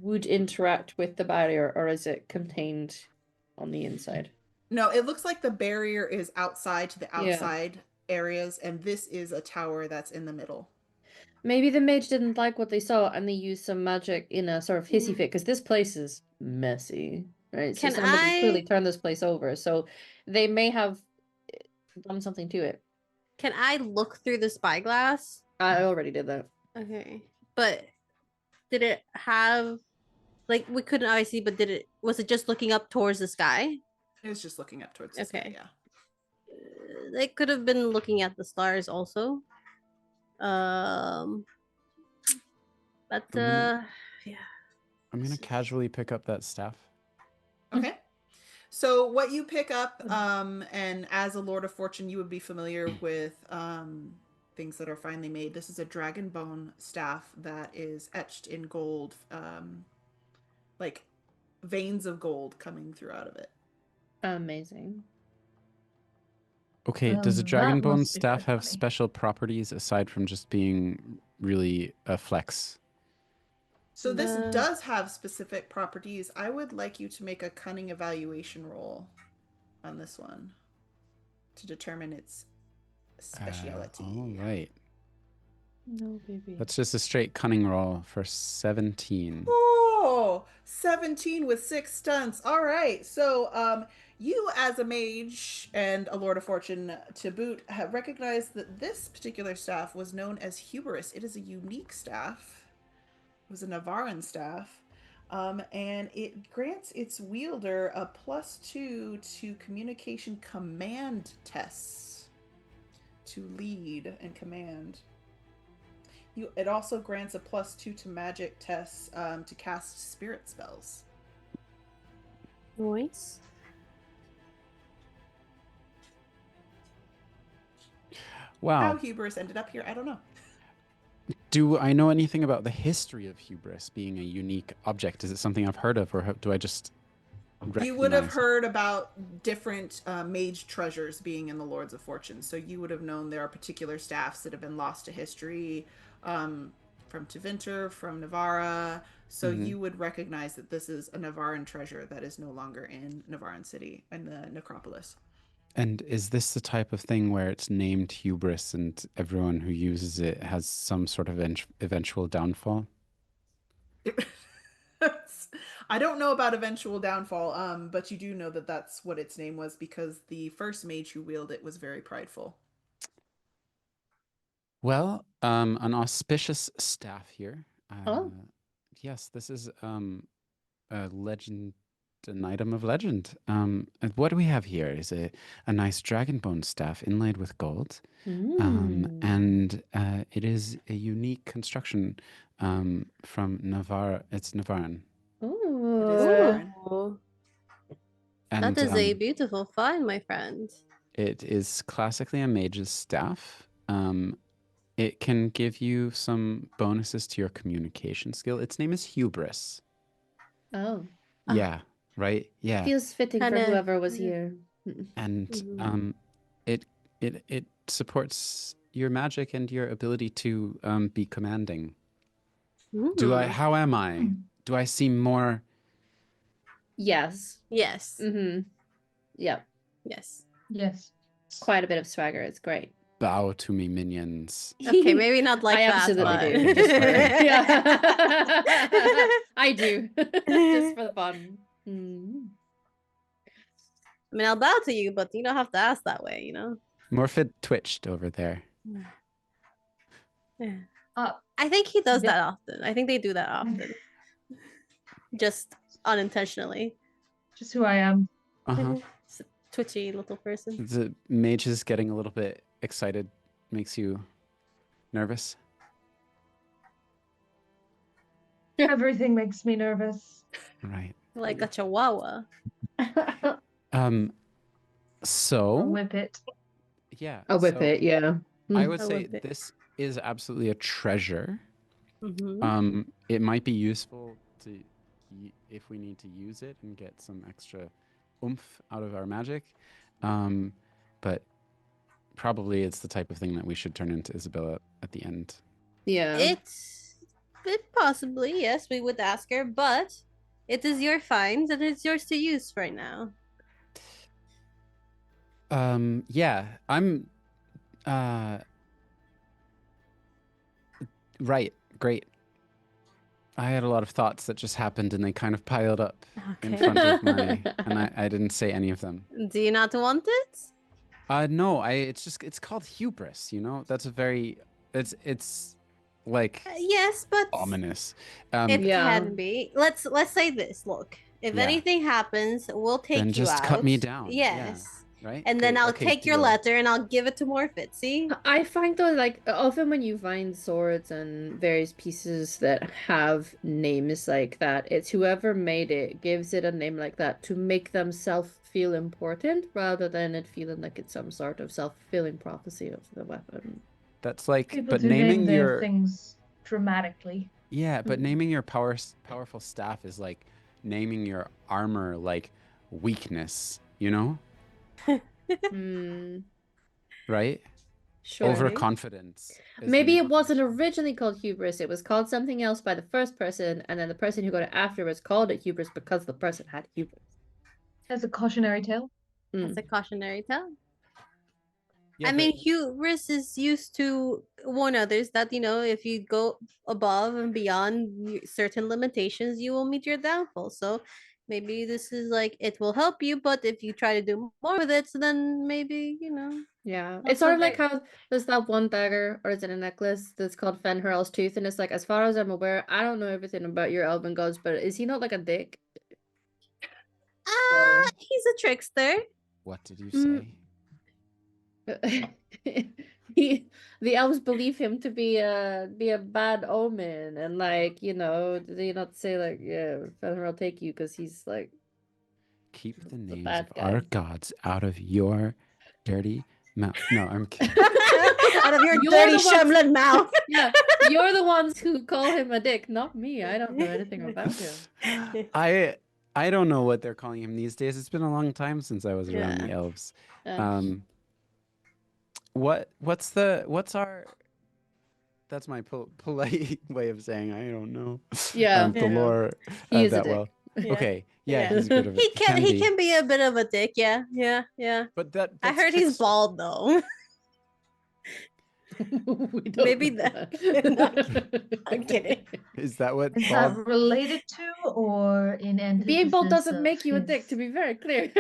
would interact with the barrier, or is it contained on the inside? No, it looks like the barrier is outside to the Yeah. outside areas, and this is a tower that's in the middle. Maybe the mage didn't like what they saw and they used some magic in a sort of hissy fit, because this place is messy, right? So Can somebody clearly I turned this place over, so they may have done something to it. can I look through the spyglass? I already did that. Okay. But did it have like we couldn't always see, but was it just looking up towards the sky? It was just looking up towards the sky, Okay. yeah. They could have been looking at the stars also. But yeah. I'm gonna casually pick up that staff. Okay. So what you pick up, and as a Lord of Fortune, you would be familiar with things that are finely made. This is a dragon bone staff that is etched in gold, like veins of gold coming through out of it. Amazing. Okay, does a That dragonbone must be staff quite have funny. special properties aside from just being really a flex? So this The- does have specific properties. I would like you to make a cunning evaluation roll on this one to determine its speciality. All right. No, baby. That's just a straight cunning roll for 17. Oh, 17 with 6 stunts. All right. So, you as a mage and a Lord of Fortune to boot have recognized that this particular staff was known as Hubris. It is a unique staff. It was a Navaran staff. And it grants its wielder a +2 to communication command tests to lead and command. It also grants a +2 to magic tests to cast spirit spells. Noise. Wow. How Hubris ended up here, I don't know. Do I know anything about the history of hubris being a unique object? Is it something I've heard of, or do I just You would have recognize it? heard about different mage treasures being in the Lords of Fortune, so you would have known there are particular staffs that have been lost to history from Tevinter, from Navarra. So you would recognize that this is a Navaran treasure that is no longer in Navaran City, in the necropolis. And is this the type of thing where it's named hubris and everyone who uses it has some sort of eventual downfall? I don't know about eventual downfall, but you do know that that's what its name was because the first mage who wielded it was very prideful. Well, an auspicious staff here. Oh. Yes, this is a legend, an item of legend. And what do we have here is a nice dragon bone staff inlaid with gold. And it is a unique construction from Navarre. It's Navarran. It is Ooh. Navarin. Oh, And that is a beautiful find, my friend. it is classically a mage's staff. It can give you some bonuses to your communication skill. Its name is Hubris. Oh. Yeah, right? Yeah. Feels fitting for Kinda- whoever was here. And Mhm. it supports your magic and your ability to be commanding. Mhm. How am I? Do I seem more Yes. Yes. Mm-hmm. Yep. Yes. Yes. Quite a bit of swagger. It's great. bow to me, minions? Okay, maybe not like I that, absolutely but do. Just okay. Yeah. I do. Just for the fun. Mm. I mean, I'll bow to you, but you don't have to ask that way, you know? Morphid twitched over there. Yeah. Uh, I think he does the- that often. I think they do that often. Just unintentionally. Just who I am. Uh-huh. It's a twitchy little person. The mage is getting a little bit excited. Makes you nervous. Everything makes me nervous. Right. Like a chihuahua. Um, A so whippet. yeah. A whippet, yeah. I would A say whippet. this is absolutely a treasure. Mm-hmm. It might be useful to if we need to use it and get some extra oomph out of our magic. But probably it's the type of thing that we should turn into Isabella at the end. Yeah. It possibly, yes, we would ask her, but it is your find and it's yours to use right now. Yeah, I'm right, great. I had a lot of thoughts that just happened and they kind of piled up in Okay. front of my and I didn't say any of them. Do you not want it? No, it's called hubris, you know? That's a very it's like Yes, but ominous. it Yeah. can be. Let's say this. Look, if Yeah. anything happens, we'll take Then you just out. cut me down. Yeah. Yes. Right? And then Great, I'll okay, take your deal. letter and I'll give it to Morphit. See? I find though, like often when you find swords and various pieces that have names like that, it's whoever made it gives it a name like that to make themselves feel important rather than it feeling like it's some sort of self-fulfilling prophecy of the weapon. That's like People but do naming name their your things dramatically. Yeah, but Mm. naming your powerful staff is like naming your armor like weakness, you know? Hmm. Right? Sure. Overconfidence. is Maybe the it weakness. wasn't originally called hubris. It was called something else by the first person, and then the person who got it afterwards called it hubris because the person had hubris. As a cautionary tale. That's a cautionary tale. Yeah, I but- mean, hubris is used to warn others that, you know, if you go above and beyond certain limitations, you will meet your downfall. So maybe this is like, it will help you, but if you try to do more with it, so then maybe, you know. Yeah, Not it's sort so of like great. how there's that one dagger, or is it a necklace that's called Fenrir's Tooth, and it's like, as far as I'm aware, I don't know everything about your elven gods, but is he not like a dick? He's a trickster. What did you Mm. say? The elves believe him to be a bad omen, and like, you know, do they not say like, yeah, Fenrir will take you because he's like, Keep the a names bad of our guy. gods out of your dirty mouth. No, I'm kidding. Out of your You're dirty the ones- Shemlin mouth. yeah, you're the ones who call him a dick, not me. I don't know anything about him. I don't know what they're calling him these days. It's been a long time since I was around the Yeah. elves. Uh, What's our that's my polite way of saying I don't know Yeah. the Yeah. lore He is a that dick. well. Yeah. Okay, yeah, Yeah. he's a bit of a He can he be. can be a bit of a dick. Yeah, yeah. But that I that's heard he's tricks- bald though. We don't Maybe know I'm kidding. Is that what Is bald? that related to or in Being bald antithesis doesn't of make you a dick, his- to be very clear.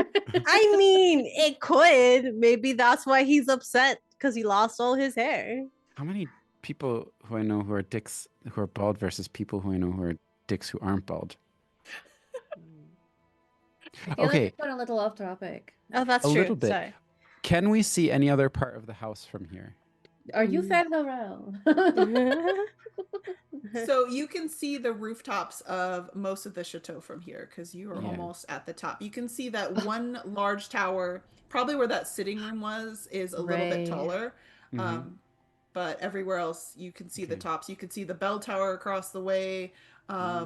I mean, it could. Maybe that's why he's upset because he lost all his hair. How many people who I know who are dicks who are bald versus people who I know who are dicks who aren't bald? I feel Okay, like we're going a little off topic. Oh, that's a true. little bit. Sorry. Can we see any other part of the house from here? Are you Mm. fed around? So you can see the rooftops of most of the chateau from here because you are Yeah. almost at the top. You can see that one large tower, probably where that sitting room was, is a little bit Right. taller. Mhm. But everywhere else, you can see the Okay. tops. You can see the bell tower across the way. I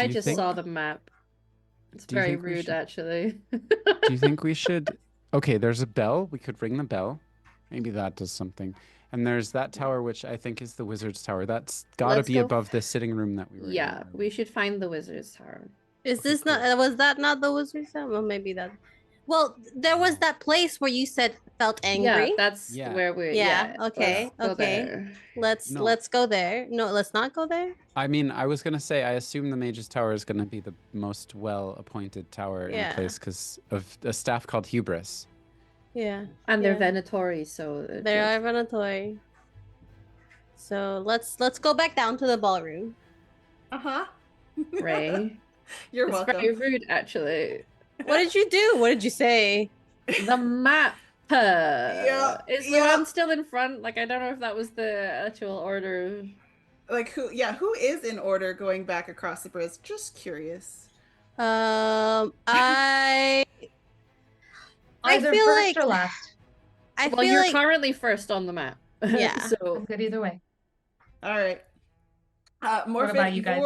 Do you just think- saw the map. It's Do you very think we rude, should- actually. Do you think we should? Okay, there's a bell. We could ring the bell. Maybe that does something. And there's that tower, which I think is the wizard's tower. That's got to Let's be go above the sitting room that we were Yeah, in. we should find the wizard's tower. Is Okay, this not? cool. Was that not the wizard's tower? Well, maybe that. Well, there was that place where you said felt angry. Yeah, that's Yeah. where we're. Yeah, Yeah. okay, let's go okay. there. No. Let's go there. No, let's not go there. I mean, I was gonna say, I assume the mage's tower is gonna be the most well-appointed tower in Yeah. the place because of a staff called Hubris. Yeah, And they're Yeah. Venatori, so there are Venatori. So let's go back down to the ballroom. Uh-huh. Ray. You're It's welcome. very rude, actually. What did you do? What did you say? The map. Yeah, Is the yeah. one still in front? Like, I don't know if that was the actual order. Like who is in order going back across the bridge? Just curious. I Either feel first like- or last. I Well, feel you're like currently first on the map. Yeah. I'm So good either way. All right. Morphin, about you guys?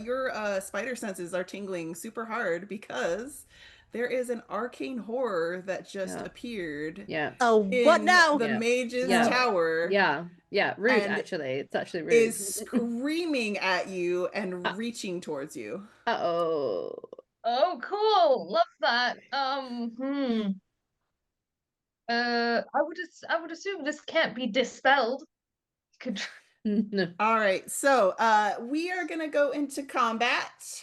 your spider senses are tingling super hard because there is an arcane horror that just Yeah. appeared yeah. oh what in now? the Yeah. mage's Yeah. tower. Yeah. Rude, And actually. It's actually rude. Is screaming at you and Ah. reaching towards you. Uh-oh. Oh, cool! Love that. I would assume this can't be dispelled. Could No. All right, so we are gonna go into combat.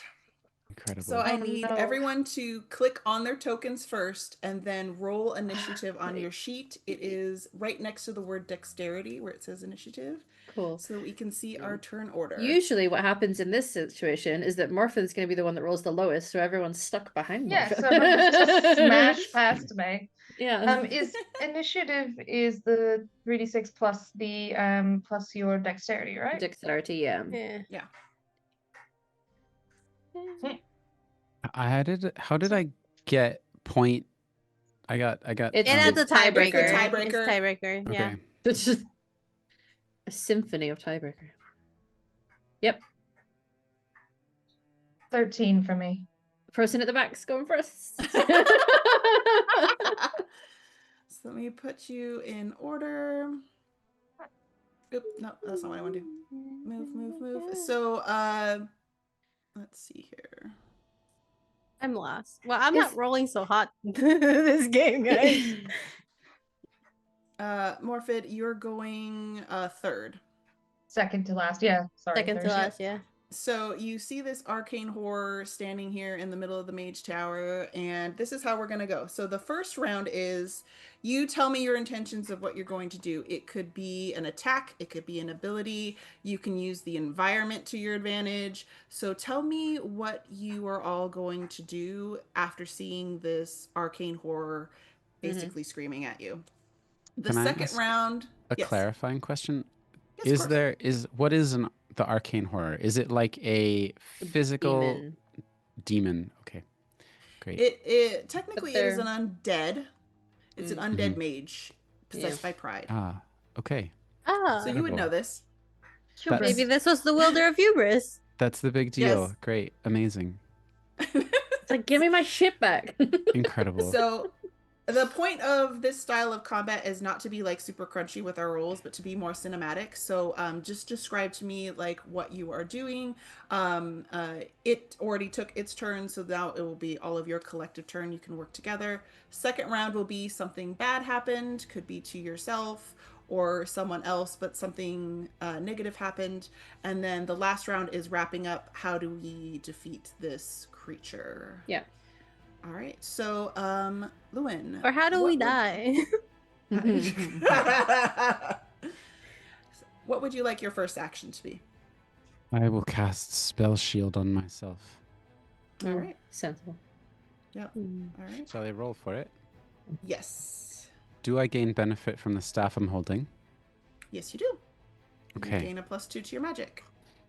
Incredible. So I Oh, need no. everyone to click on their tokens first and then roll initiative on Right. your sheet. It is right next to the word dexterity where it says initiative. Cool. So we can see our turn order. Usually what happens in this situation is that Morphin's going to be the one that rolls the lowest, so everyone's stuck behind yeah, Morphin. so everyone just smash past me. Yeah. Is initiative is the 3d6 plus the plus your dexterity, right? Dexterity, yeah. Yeah. How did I get point? I got. It's It has a tiebreaker. It's a It's tiebreaker. tiebreaker. Okay. Yeah. It's just a symphony of tiebreaker. Yep. 13 for me. Person at the back's going first. So let me put you in order. Oop, no, that's not what I want to do. Move. So let's see here. I'm lost. Well, I'm Is- not rolling so hot this game, guys. Morphid, you're going third. Second to last. Yeah, sorry. Second to third. last, yeah. So you see this arcane horror standing here in the middle of the mage tower, and this is how we're going to go. So the first round is you tell me your intentions of what you're going to do. It could be an attack, it could be an ability. You can use the environment to your advantage. So tell me what you are all going to do after seeing this arcane horror basically screaming at you. The Can I second ask round, A yes. clarifying question: Yes, of Is course. there what is the arcane horror? Is it like a physical Demon. demon? Okay, great. It technically it is they're- an undead. It's an undead Mhm. mage possessed by pride. Ah, okay. Ah, So you would Incredible. know this. Hubris. maybe this was the Wilder of Hubris. That's the big deal. Yes. Great, amazing, It's like, give me my shit back. incredible. So The point of this style of combat is not to be like super crunchy with our rolls, but to be more cinematic. So just describe to me like what you are doing. It already took its turn, so now it will be all of your collective turn. You can work together. Second round will be something bad happened, could be to yourself or someone else, but something negative happened. And then the last round is wrapping up. How do we defeat this creature? Yeah. All right. So, Lewin, Or how do we what would die? what would you like your first action to be? I will cast Spell Shield on myself. All right. Sensible. Yep. All right. Shall I roll for it? Yes. Do I gain benefit from the staff I'm holding? Yes, you do. Okay. You gain a +2 to your magic.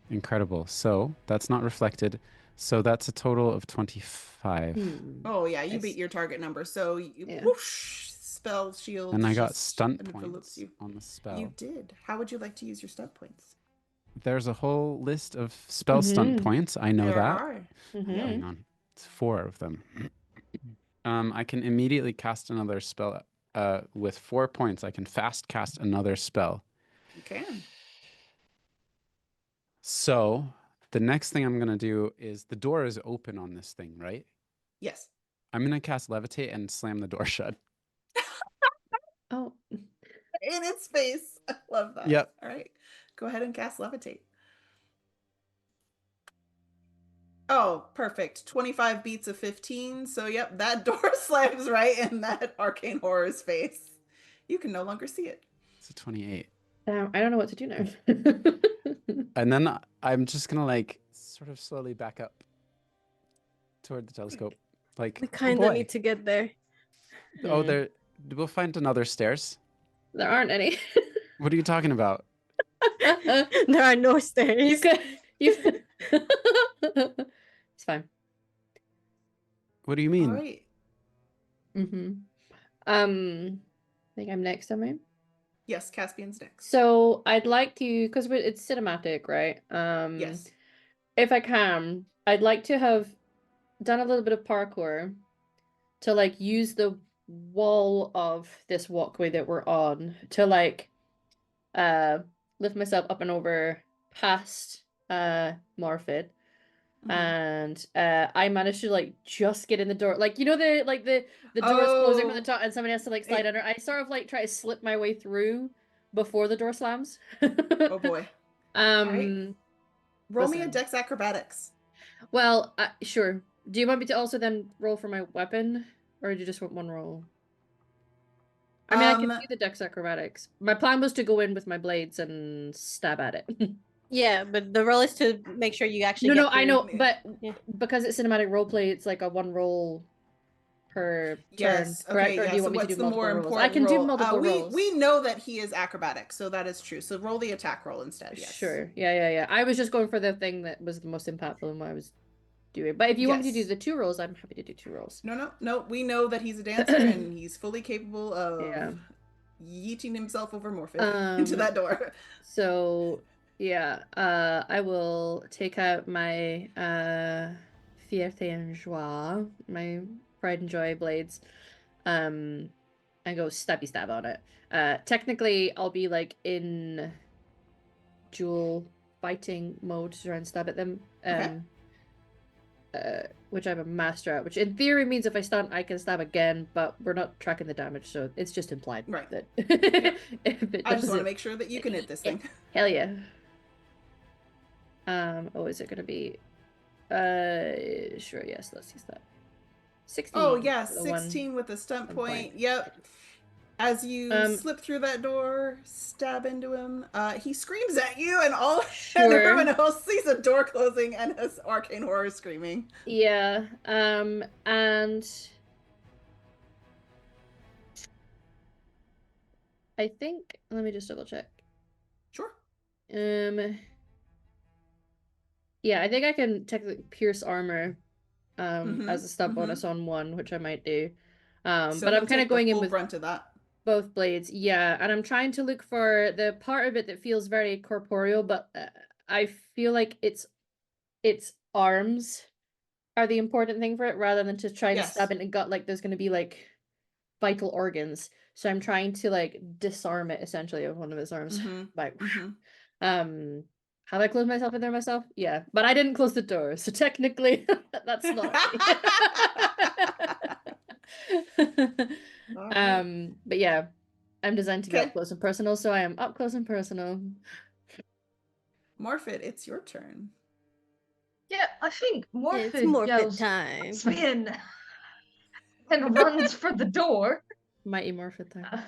Incredible. So that's not reflected. So that's a total of 25. Oh yeah, you Nice. beat your target number. So Yeah. whoosh, spell shield. And I got just stunt envelopes points you. on the spell. You did. How would you like to use your stunt points? There's a whole list of spell stunt points. I know There that. are. Hang on. It's 4 of them. I can immediately cast another spell. With 4 points, I can fast cast another spell. You can. So the next thing I'm going to do is the door is open on this thing, right? Yes. I'm going to cast Levitate and slam the door shut. Oh. In its face. I love that. Yep. All right. Go ahead and cast levitate. Oh, perfect. 25 beats of 15. So, yep, that door slams right in that arcane horror's face. You can no longer see it. It's a 28. I don't know what to do now. And then I'm just going to like sort of slowly back up toward the telescope. Like, We oh kind of boy. need to get there. Oh, we'll find another stairs. There aren't any. What are you talking about? There are no stairs. It's fine. What do you All mean? right. I think I'm next, am I? Yes, Caspian's next. So I'd like to, because it's cinematic, right? Yes. If I can, I'd like to have done a little bit of parkour to like use the wall of this walkway that we're on to like lift myself up and over past Morphid. And I managed to like just get in the door, like you know the door is closing from the top and somebody has to like slide under. I sort of like try to slip my way through before the door slams. Oh boy. All right. Roll me a listen. dex acrobatics. Well, sure. Do you want me to also then roll for my weapon, or do you just want one roll? I mean, I can do the dex acrobatics. My plan was to go in with my blades and stab at it. Yeah, but the roll is to make sure you actually No, get I know, through. but Yeah. because it's cinematic roleplay, it's like a one roll per turn, Yes. correct? Okay. Or Yeah. do you So want me to what's do the more multiple rolls? important I can roll? do multiple rolls. We know that he is acrobatic, so that is true. So roll the attack roll instead. Yes. Sure. Yeah. I was just going for the thing that was the most impactful in what I was doing. But if you want me to do the 2 rolls, I'm happy to do 2 rolls. No. We know that he's a dancer and he's fully capable of yeeting himself over Morphin into that door. So yeah, I will take out my fierté and joie, my pride and joy blades, and go stabby stab on it. Technically, I'll be like in dual fighting mode to try and stab at them. Which I'm a master at, which in theory means if I stun, I can stab again, but we're not tracking the damage, so it's just implied. Right. That if it I just want to make sure that you can hit this thing. Hell yeah. Oh, is it going to be... Sure, yes, let's use that. 16. Oh, yeah, 16 with a stunt point. Yep. As you slip through that door, stab into him, he screams at you, and everyone else sees a door closing and his arcane horror screaming. Yeah, and I think, let me just double check. Sure. Yeah, I think I can technically pierce armor as a stab bonus on 1, which I might do. So but I'm kind of going in with brunt of that. Both blades, yeah, and I'm trying to look for the part of it that feels very corporeal, but I feel like its arms are the important thing for it, rather than to try to stab it in the gut. Like there's going to be like vital organs. So I'm trying to like disarm it essentially of one of its arms by have I closed myself in there myself? Yeah, but I didn't close the door, so technically that's not but yeah, I'm designed to be up Okay. close and personal, so I am up close and personal. Morphid, it's your turn. Yeah, I think It's Morphid Morphid yells time. spin and runs for the door. Mighty Morphid time.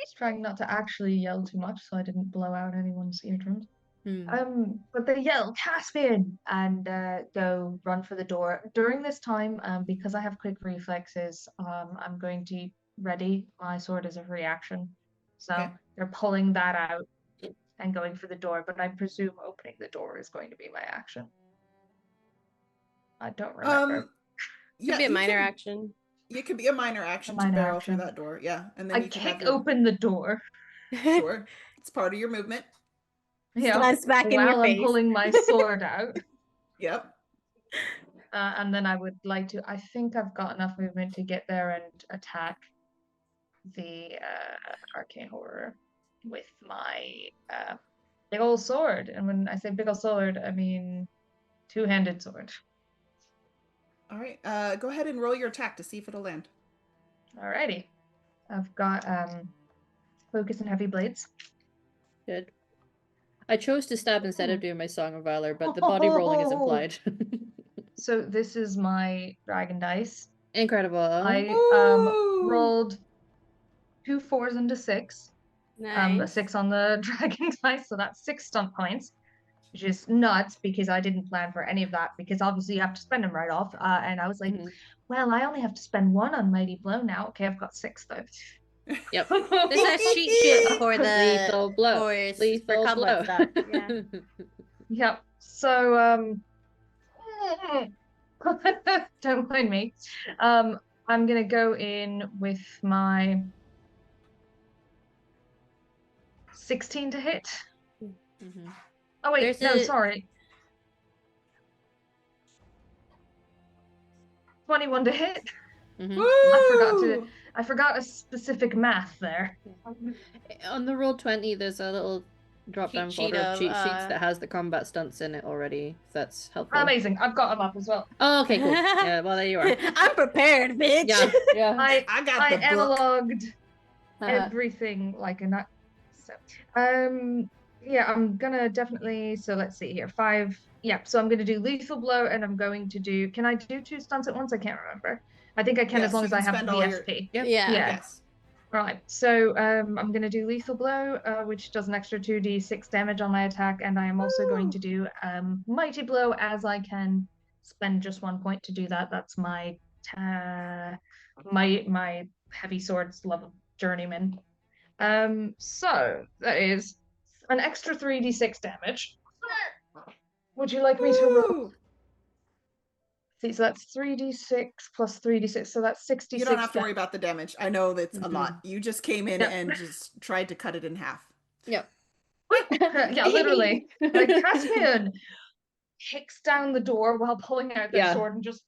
Just trying not to actually yell too much so I didn't blow out anyone's eardrums. But they yell Caspian and go run for the door. During this time, because I have quick reflexes, I'm going to ready my sword as a reaction. So Okay. they're pulling that out and going for the door, but I presume opening the door is going to be my action. I don't remember. Could be a minor action. It could be a minor action to minor barrel action. through that door. Yeah, and then I you can have kick your open the door. sure. It's part of your movement. Yeah, Slice back in your while I'm face. pulling my sword out. Yep. And then I would like to. I think I've got enough movement to get there and attack the arcane horror with my big old sword. And when I say big old sword, I mean two-handed sword. All right. Go ahead and roll your attack to see if it'll land. Alrighty. I've got focus and heavy blades. Good. I chose to stab instead of doing my Song of Valor, but the body rolling is implied. So this is my dragon dice. Incredible. I rolled 2 4s into 6. A 6 on the dragon dice, so that's 6 stunt points, which is nuts because I didn't plan for any of that because obviously you have to spend them right off. And I was like, well, I only have to spend 1 on Mighty Blow now. Okay, I've got 6 though. Yep. There's a cheat sheet for the lethal blow. For combat stuff. Yeah. Yep. So don't mind me. I'm gonna go in with my 16 to hit. Oh wait, sorry. 21 to hit. I forgot a specific math there. On the roll20, there's a little drop-down folder of cheat sheets that has the combat stunts in it already. If that's helpful. Amazing. I've got them up as well. Oh, okay, cool. Yeah, well, there you are. I'm prepared, bitch. Yeah. I got the book. Analogued everything like a nut. So, yeah, I'm gonna definitely. So let's see here. 5. Yeah, so I'm gonna do lethal blow, and I'm going to do. Can I do 2 stunts at once? I can't remember. I think I can as long as I have the SP. Yeah. Yes. Right. So I'm gonna do lethal blow, which does an extra 2d6 damage on my attack, and I am also going to do mighty blow as I can spend just 1 point to do that. That's my my heavy swords level journeyman. So that is an extra 3d6 damage. Would you like me to roll? See, so that's 3d6 plus 3d6, so that's 66. You don't have to worry about the damage. I know that's a lot. You just came in and just tried to cut it in half. Yep. Yeah, literally. Like Caspian kicks down the door while pulling out their sword and just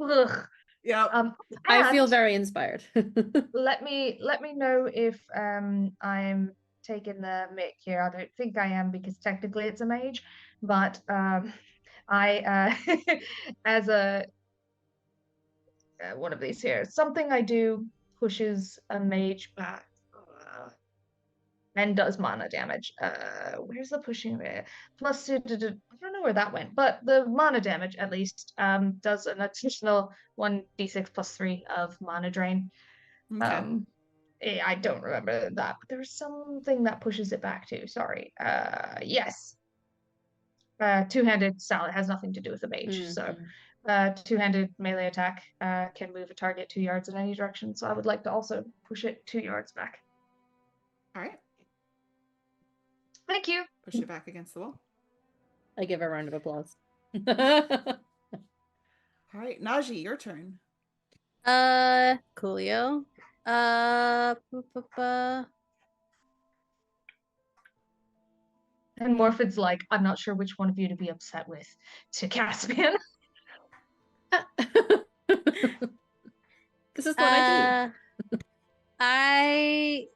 ugh. Yeah. I feel very inspired. let me know if I'm taking the mick here. I don't think I am because technically it's a mage, but I as a one of these here, something I do pushes a mage back and does mana damage. Where's the pushing there? Plus, I don't know where that went, but the mana damage at least does an additional 1d6 plus 3 of mana drain. Okay. I don't remember that, but there's something that pushes it back too. Sorry. Yes. Two-handed style. It has nothing to do with the mage. So two-handed melee attack can move a target 2 yards in any direction. So I would like to also push it 2 yards back. All right. Thank you. Push it back against the wall. I give a round of applause. All right, Najee, your turn. Coolio. And Morphid's like, I'm not sure which one of you to be upset with. To Caspian. This is what I do. I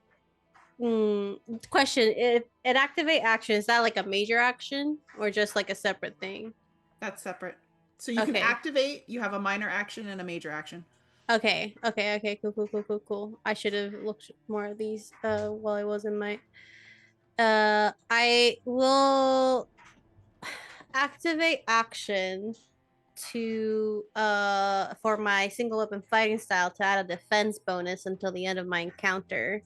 question, if an activate action, is that like a major action or just like a separate thing? That's separate. So you can Okay. activate, you have a minor action and a major action. Okay. Cool. I should have looked more at these while I was in my I will activate action to for my single weapon fighting style to add a defense bonus until the end of my encounter.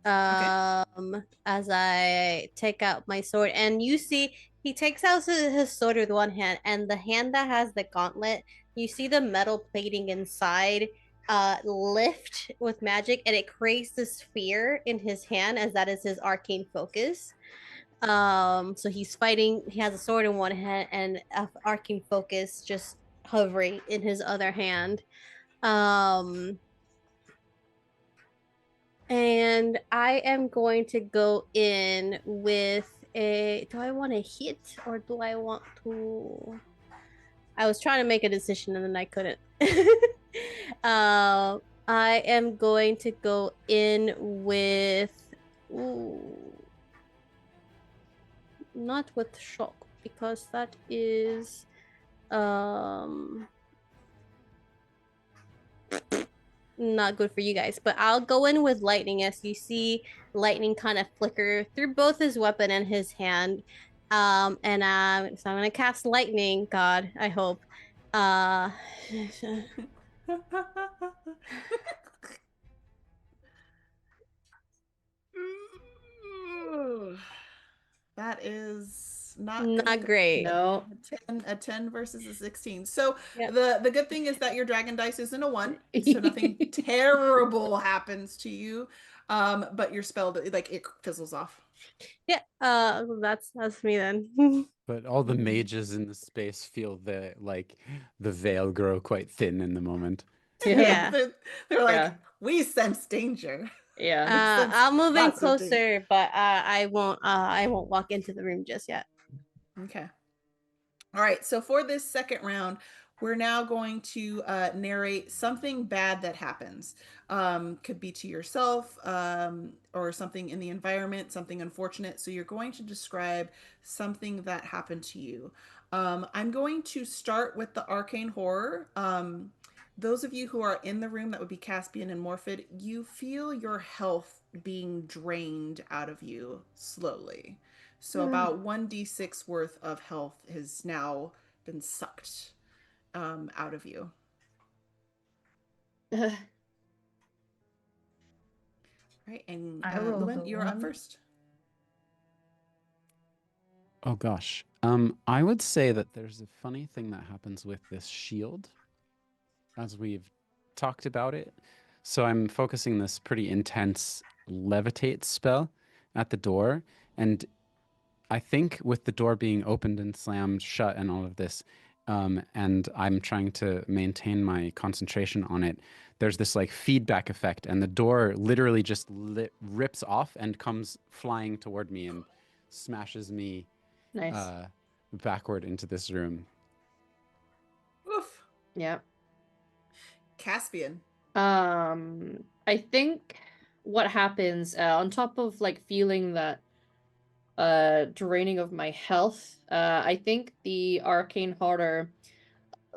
Okay. As I take out my sword, and you see he takes out his sword with one hand, and the hand that has the gauntlet, you see the metal plating inside lift with magic, and it creates this sphere in his hand, as that is his arcane focus. So he's fighting, he has a sword in one hand and arcane focus just hovering in his other hand. And I am going to go in with a, do I want to hit or do I want to, I was trying to make a decision and then I couldn't. I am going to go in with, ooh, not with shock, because that is not good for you guys, but I'll go in with lightning, as you see lightning kind of flicker through both his weapon and his hand. So I'm gonna cast lightning. God, I hope. That is not gonna Not go. great. No. A 10 versus a 16. So Yep. the good thing is that your dragon dice isn't a 1, so nothing terrible happens to you. But your spell, like, it fizzles off. Yeah. That's me then. But all the mages in the space feel the veil grow quite thin in the moment. Yeah. They're like, Yeah. we sense danger. Yeah. Sense I'll move in lots of danger. closer, but I won't walk into the room just yet. Okay. All right. So for this second round, we're now going to narrate something bad that happens. Could be to yourself, or something in the environment, something unfortunate. So you're going to describe something that happened to you. I'm going to start with the arcane horror. Those of you who are in the room, that would be Caspian and Morphid, you feel your health being drained out of you slowly. So about 1d6 worth of health has now been sucked out of you. Right, and I will Lewin, go you're up on. first. Oh gosh. I would say that there's a funny thing that happens with this shield as we've talked about it. So I'm focusing this pretty intense levitate spell at the door, and I think with the door being opened and slammed shut and all of this, and I'm trying to maintain my concentration on it, there's this like feedback effect, and the door literally just rips off and comes flying toward me and smashes me Nice. backward into this room. Oof. Yeah. Caspian. I think what happens on top of like feeling that draining of my health, I think the arcane horror,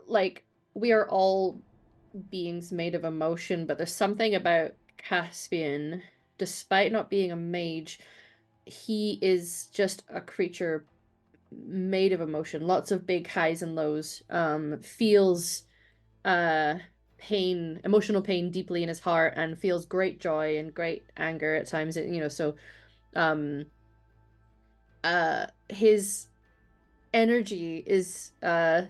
like, we are all beings made of emotion, but there's something about Caspian, despite not being a mage, he is just a creature made of emotion, lots of big highs and lows, feels pain, emotional pain deeply in his heart, and feels great joy and great anger at times, so um his energy is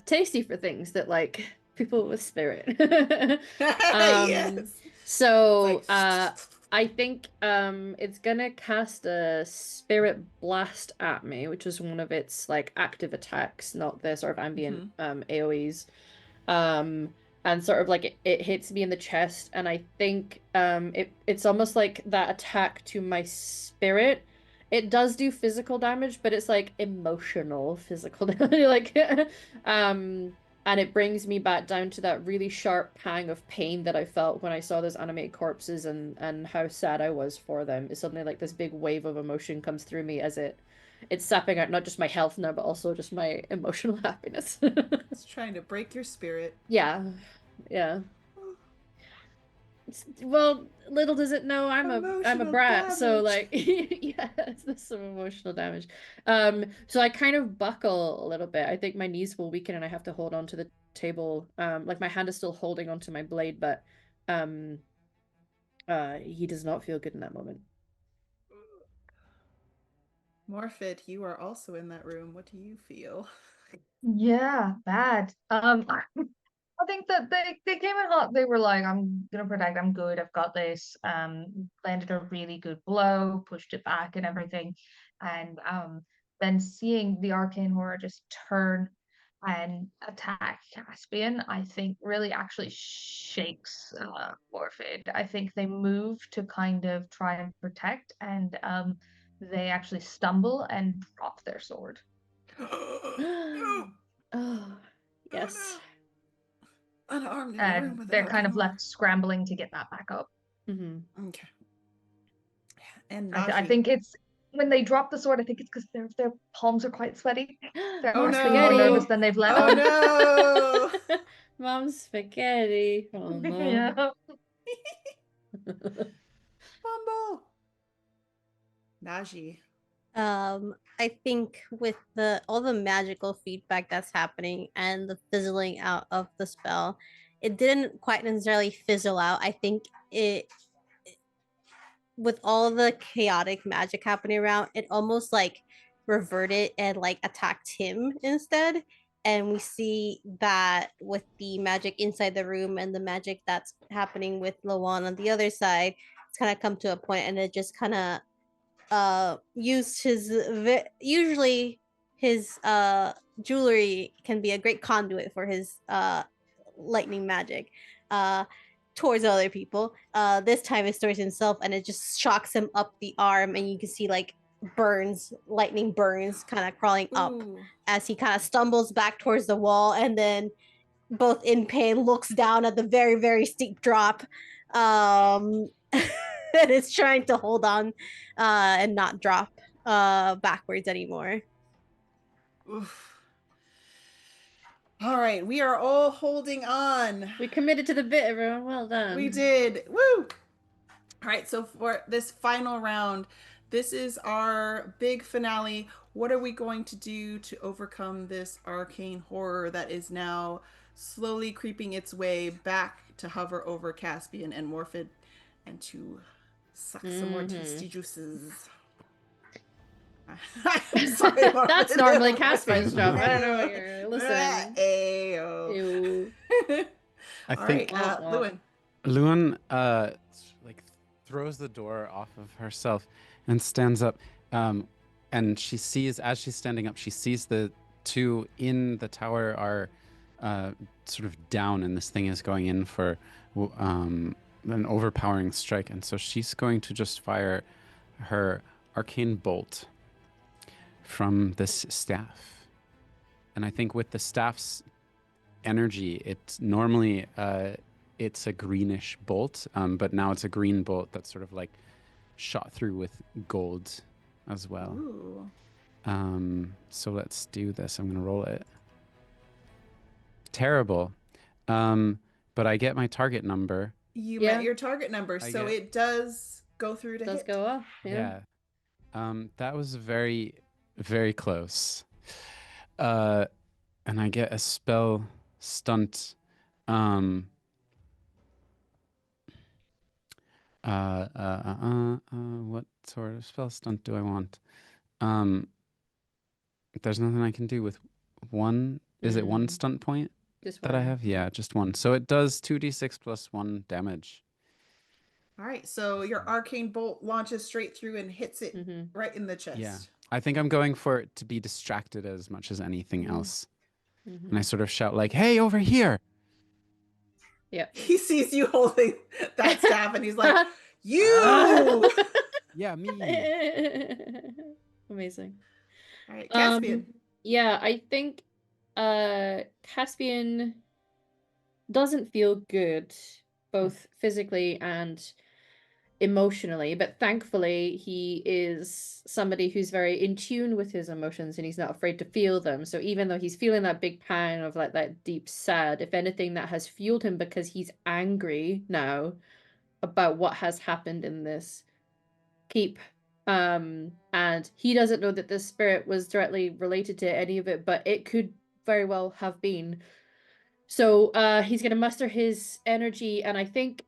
tasty for things that like people with spirit. Yes. So It's like, I think it's gonna cast a spirit blast at me, which is one of its like active attacks, not the sort of ambient AoEs. And sort of like it hits me in the chest, and I think it's almost like that attack to my spirit. It does do physical damage, but it's like emotional physical damage. Like and it brings me back down to that really sharp pang of pain that I felt when I saw those animated corpses and how sad I was for them. It's suddenly like this big wave of emotion comes through me as it's sapping out not just my health now, but also just my emotional happiness. It's trying to break your spirit. Yeah, yeah. Well, little does it know I'm a Emotional brat, so damage. like yeah, there's some emotional damage. So I kind of buckle a little bit. I think my knees will weaken and I have to hold on to the table. Like my hand is still holding onto my blade, but um he does not feel good in that moment. Morphid, you are also in that room. What do you feel? Yeah, bad. I think that they came in hot. They were like, I'm gonna protect, I'm good, I've got this. Landed a really good blow, pushed it back and everything. And then seeing the arcane horror just turn and attack Caspian, I think really actually shakes Morphid. I think they move to kind of try and protect, and they actually stumble and drop their sword. No! Oh, Oh yes. no! Unarmed in a room And with an they're kind arcane of horror. left scrambling to get that back up. Okay. And I Najee. think it's when they drop the sword, I think it's because their palms are quite sweaty. They're Oh Mom's actually more nervous no! spaghetti. than they've let Oh on. no! Mom's spaghetti. Oh no. Yeah. Fumble! Najee. I think with all the magical feedback that's happening and the fizzling out of the spell, it didn't quite necessarily fizzle out. I think it with all the chaotic magic happening around, it almost like reverted and like attacked him instead. And we see that with the magic inside the room and the magic that's happening with Lawan on the other side, it's kind of come to a point and it just kind of used his usually his jewelry can be a great conduit for his lightning magic uh towards other people. This time it's towards himself and it just shocks him up the arm and you can see like lightning burns kind of crawling up Ooh. as he kind of stumbles back towards the wall and then both in pain looks down at the very very steep drop and is trying to hold on and not drop backwards anymore. Oof. All right, we are all holding on. We committed to the bit, everyone. Well done. We did. Woo! All right, so for this final round, this is our big finale. What are we going to do to overcome this arcane horror that is now slowly creeping its way back to hover over Caspian and Morphid and to suck some more tasty juices? I'm sorry, Morphid. That's normally Caspian's job. I don't know what you're listening. Ayo. Ew. I All think right, Lewin. Luan like throws the door off of herself and stands up. And she sees, as she's standing up, she sees the two in the tower are sort of down, and this thing is going in for an overpowering strike. And so she's going to just fire her arcane bolt from this staff. And I think with the staff's energy, it's normally it's a greenish bolt, but now it's a green bolt that's sort of like shot through with gold as well. Ooh. So let's do this. I'm gonna roll it. Terrible, but I get my target number. You Yeah. met your target number, I so get- it does go through to Does hit. go up. Yeah. That was very, very close. And I get a spell stunt. What sort of spell stunt do I want? There's nothing I can do with one. Is it one stunt point Just that I one. have? Yeah, just one. So it does 2d6 plus 1 damage. All right, so your arcane bolt launches straight through and hits it Mm-hmm. right in the chest. Yeah. I think I'm going for it to be distracted as much as anything else. And I sort of shout like, "Hey, over here!" Yeah. He sees you holding that staff and he's like, "You!" Yeah, me. Amazing. All right, Caspian. Yeah, I think Caspian doesn't feel good, both physically and emotionally, but thankfully he is somebody who's very in tune with his emotions and he's not afraid to feel them. So even though he's feeling that big pang of like that deep sad, if anything, that has fueled him because he's angry now about what has happened in this keep. And he doesn't know that this spirit was directly related to any of it, but it could very well have been. So he's gonna muster his energy, and I think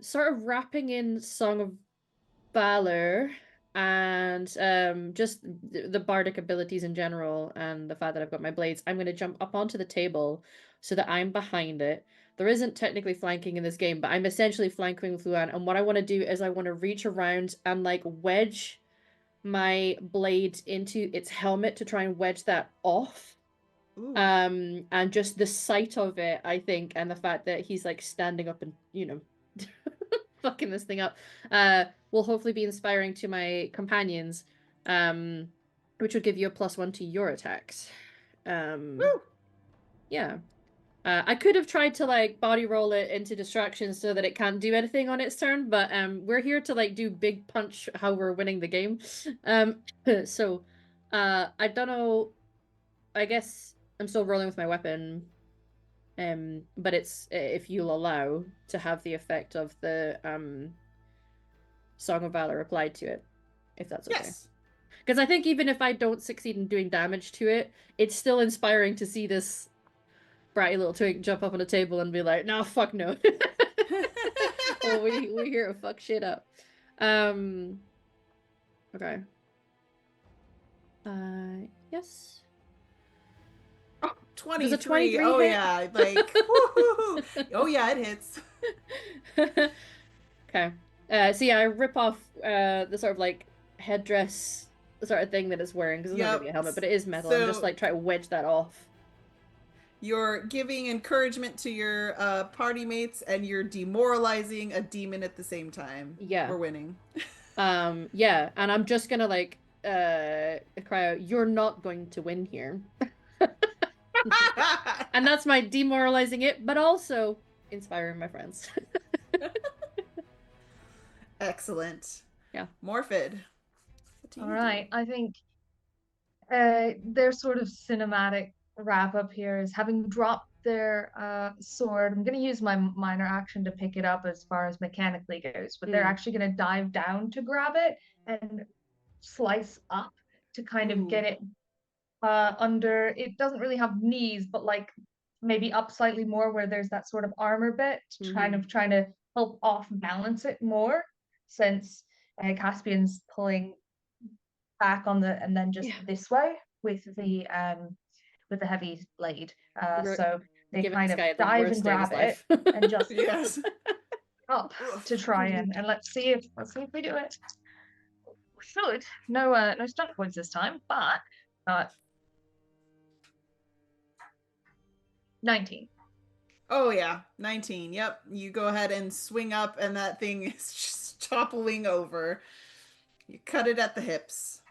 sort of wrapping in Song of Valor and just the bardic abilities in general and the fact that I've got my blades, I'm gonna jump up onto the table so that I'm behind it. There isn't technically flanking in this game, but I'm essentially flanking Fluan, and what I want to do is I want to reach around and like wedge my blade into its helmet to try and wedge that off. Ooh. And just the sight of it, I think, and the fact that he's like standing up and, you know, fucking this thing up, will hopefully be inspiring to my companions, which would give you a +1 to your attacks. Woo. Yeah. I could have tried to like body roll it into distraction so that it can't do anything on its turn, but we're here to like do big punch how we're winning the game. So I don't know. I guess I'm still rolling with my weapon. But it's if you'll allow to have the effect of the Song of Valor applied to it, if that's okay. Yes. Because I think even if I don't succeed in doing damage to it, it's still inspiring to see this bratty little twink jump up on a table and be like, "No, fuck no." Oh, we here to fuck shit up. Okay. Yes. 23. Does a 23 oh hit? yeah, like woo-hoo-hoo. Oh yeah, it hits. Okay. So yeah, I rip off the sort of like headdress sort of thing that it's wearing because it's not gonna be a helmet, but it is metal. I'm just So like try to wedge that off. you're giving encouragement to your party mates and you're demoralizing a demon at the same time. Yeah. We're winning. Yeah, and I'm just gonna like cry out, "You're not going to win here." And that's my demoralizing it, but also inspiring my friends. Excellent. Yeah. Morphid. All right, I think their sort of cinematic wrap up here is having dropped their sword. I'm going to use my minor action to pick it up as far as mechanically goes, but they're actually going to dive down to grab it and slice up to kind of get it under. It doesn't really have knees, but like maybe up slightly more where there's that sort of armor bit, kind of trying to help off balance it more, since Caspian's pulling back on the and then just this way with the heavy blade. So they kind of dive and grab it and just yes. up to try and let's see if we do it. We should. No stunt points this time, but 19. Oh yeah, 19. Yep. You go ahead and swing up and that thing is just toppling over. You cut it at the hips.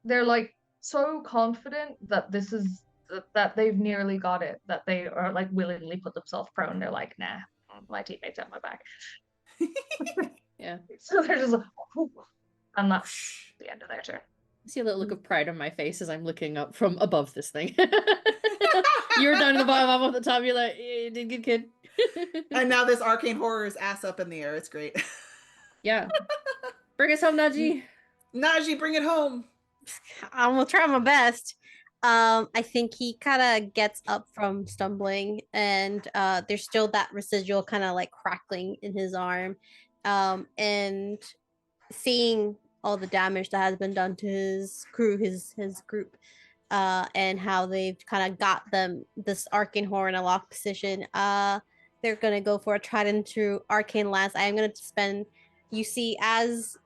They're like so confident that this is that they've nearly got it, that they are like willingly put themselves prone. They're like, nah, my teammates have my back. Yeah. So they're just like, and that's the end of their turn. I see a little look of pride on my face as I'm looking up from above this thing. You're down at the bottom, I'm up at the top. You're like, you did good, kid. And now this arcane horror is ass up in the air. It's great. Yeah. Bring us home, Naji. Naji, bring it home. I'm gonna try my best. I think he kind of gets up from stumbling, and there's still that residual kind of like crackling in his arm, and seeing all the damage that has been done to his crew, his group, and how they've kind of got them this arcane horror in a locked position. They're gonna go for a trident through arcane lance. I am gonna spend. You see, as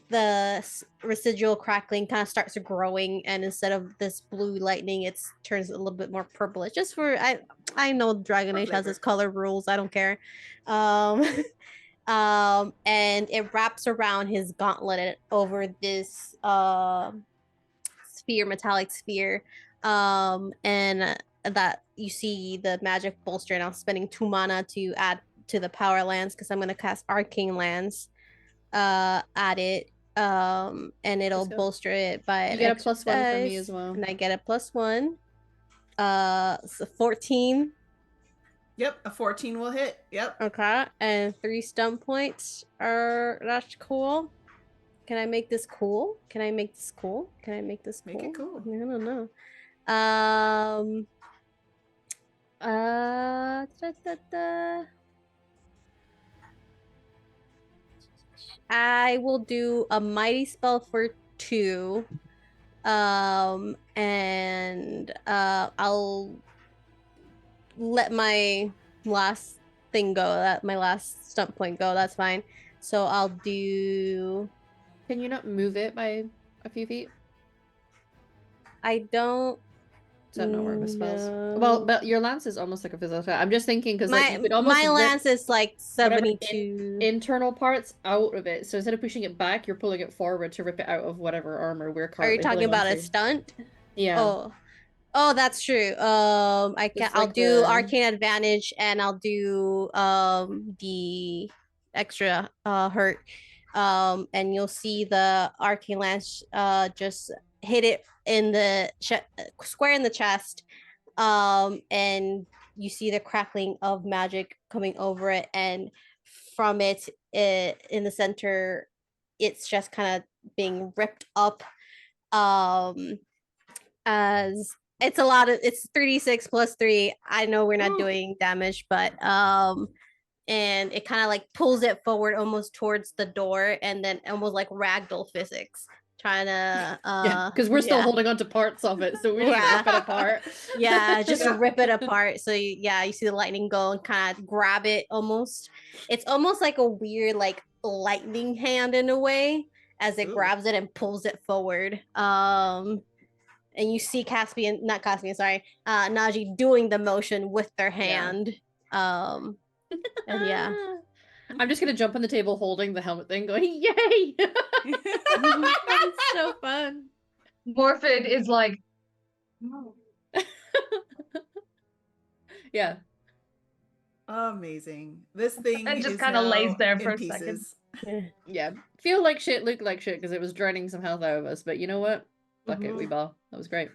the residual crackling kind of starts growing, and instead of this blue lightning, it turns a little bit more purple. It's just for I know Dragon Age has its color rules. I don't care. And it wraps around his gauntlet over this sphere, metallic sphere, and that you see the magic bolster, and I'm spending 2 mana to add to the power lands because I'm gonna cast arcane lands at it, and it'll Let's go. bolster it by You an get a extra +1 from me dice, as well. and I get a +1. So 14. Yep, a 14 will hit. Yep. Okay, and 3 stun points. That's cool. Can I make this cool? Can I make this cool? Can I make this cool? Make it cool. I don't know. I will do a mighty spell for 2. And I'll let my last thing go, that my last stunt point go. That's fine. So I'll do. Can you not move it by a few feet? I don't. Is that not one of spells? No. Well, but your lance is almost like a physical attack. I'm just thinking because like My you could almost my rip lance is like whatever 72. internal parts out of it. So instead of pushing it back, you're pulling it forward to rip it out of whatever armor we're Are currently you talking holding about a onto. stunt? Yeah. Oh, that's true. I'll like do the- arcane advantage, and I'll do the extra hurt. And you'll see the arcane lance just hit it in the square in the chest. And you see the crackling of magic coming over it, and from it, in the center, it's just kind of being ripped up. As it's 3d6 plus 3. I know we're not Ooh. doing damage, but and it kind of like pulls it forward almost towards the door, and then almost like ragdoll physics, trying to yeah, because we're still holding on to parts of it, so we just Yeah. rip it apart. Yeah, just Yeah. rip it apart. So you see the lightning go and kind of grab it almost. It's almost like a weird like lightning hand in a way, as it Ooh. grabs it and pulls it forward. And you see Naji doing the motion with their hand. And yeah. I'm just gonna jump on the table holding the helmet thing, going, yay! That is so fun. Morphid is like, Yeah. Amazing. This thing and just is kind of lays now there in for a second. pieces. Yeah. Feel like shit, look like shit, because it was draining some health out of us, but you know what? Fuck it, we ball. That was great.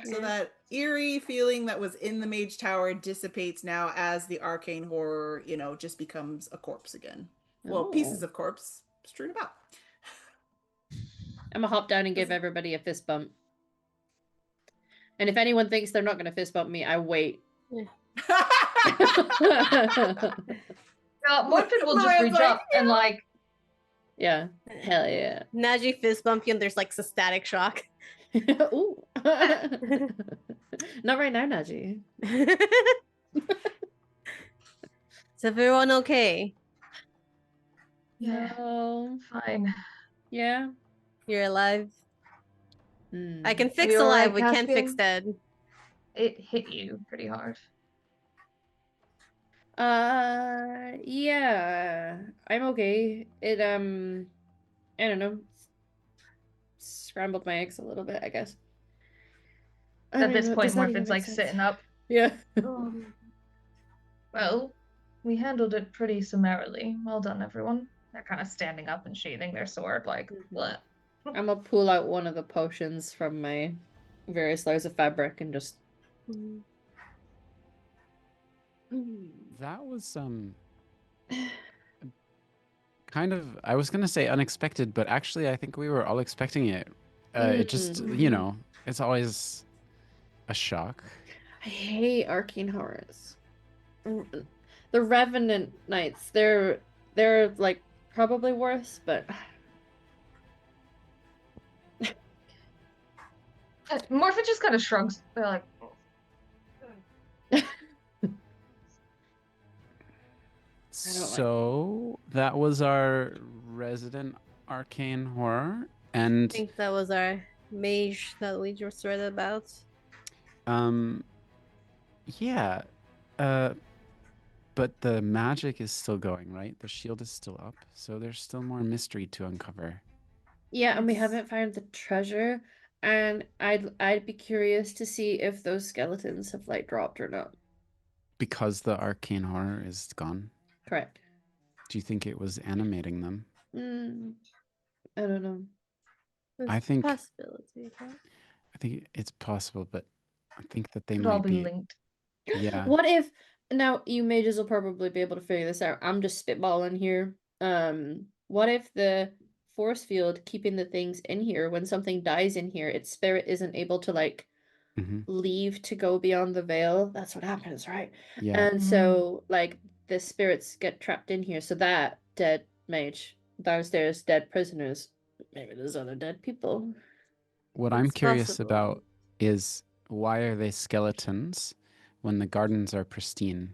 So that eerie feeling that was in the mage tower dissipates now as the arcane horror, just becomes a corpse again. Well, pieces of corpse strewn about. I'm gonna hop down and give everybody a fist bump. And if anyone thinks they're not gonna fist bump me, I wait. Morphid will just Lorian's reach like, up and like, Yeah. Hell yeah. Naji fist bump you, and there's like a static shock. Ooh. Not right now, Naji. Is everyone okay? yeah, No. fine. Yeah. You're alive. I can Are fix you all alive. right, We can't fix Caspian? dead. It hit you pretty hard. Yeah. I'm okay. It I don't know. Scrambled my eggs a little bit, I guess. I At don't this know, point, does that even Morphin's make like sense? sitting up. Yeah. Well, we handled it pretty summarily. Well done, everyone. They're kind of standing up and sheathing their sword, like, what? I'm gonna pull out one of the potions from my various layers of fabric and just That was kind of, I was gonna say unexpected, but actually I think we were all expecting it. It just, it's always a shock. I hate arcane horrors. The Revenant Knights, they're like probably worse, but Morphin just kind of shrugs. They're like, So that was our resident arcane horror, I and think that was our mage that we just read about. yeah, but the magic is still going, right? The shield is still up, so there's still more mystery to uncover. Yeah, and we It's- haven't found the treasure, and I'd be curious to see if those skeletons have like dropped or not. Because the arcane horror is gone. Correct. Do you think it was animating them? I don't know. There's I a think possibility. Right? I think it's possible, but I think that they Could all might be be. linked. Yeah. What if now you mages will probably be able to figure this out. I'm just spitballing here. What if the force field keeping the things in here, when something dies in here, its spirit isn't able to like Hmm. leave to go beyond the veil? That's what happens, right? Yeah. And so like the spirits get trapped in here. So that dead mage downstairs, dead prisoners, maybe there's other dead people. What I'm It's curious possible. about is why are they skeletons when the gardens are pristine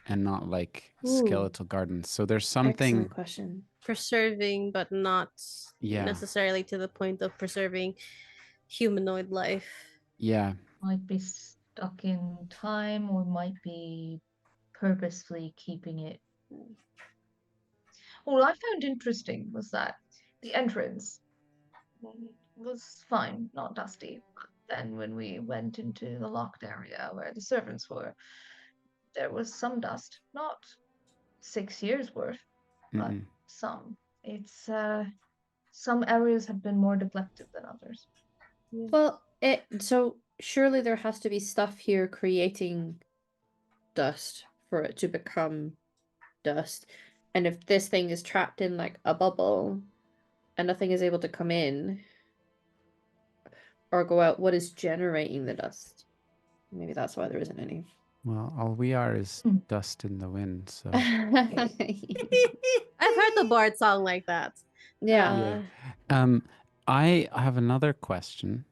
and not like Ooh. skeletal gardens? So there's something. Excellent question. Preserving, but not Yeah. necessarily to the point of preserving humanoid life. Yeah. Might be stuck in time or might be purposefully keeping it. What I found interesting was that the entrance was fine, not dusty. But then when we went into the locked area where the servants were, there was some dust. Not 6 years worth, but Mm-mm. some. It's some areas have been more neglected than others. Well, so surely there has to be stuff here creating dust for it to become dust. And if this thing is trapped in like a bubble and nothing is able to come in or go out, what is generating the dust? Maybe that's why there isn't any. Well, all we are is Hmm. dust in the wind. So I've heard the Bard song like that. Yeah. yeah. I have another question.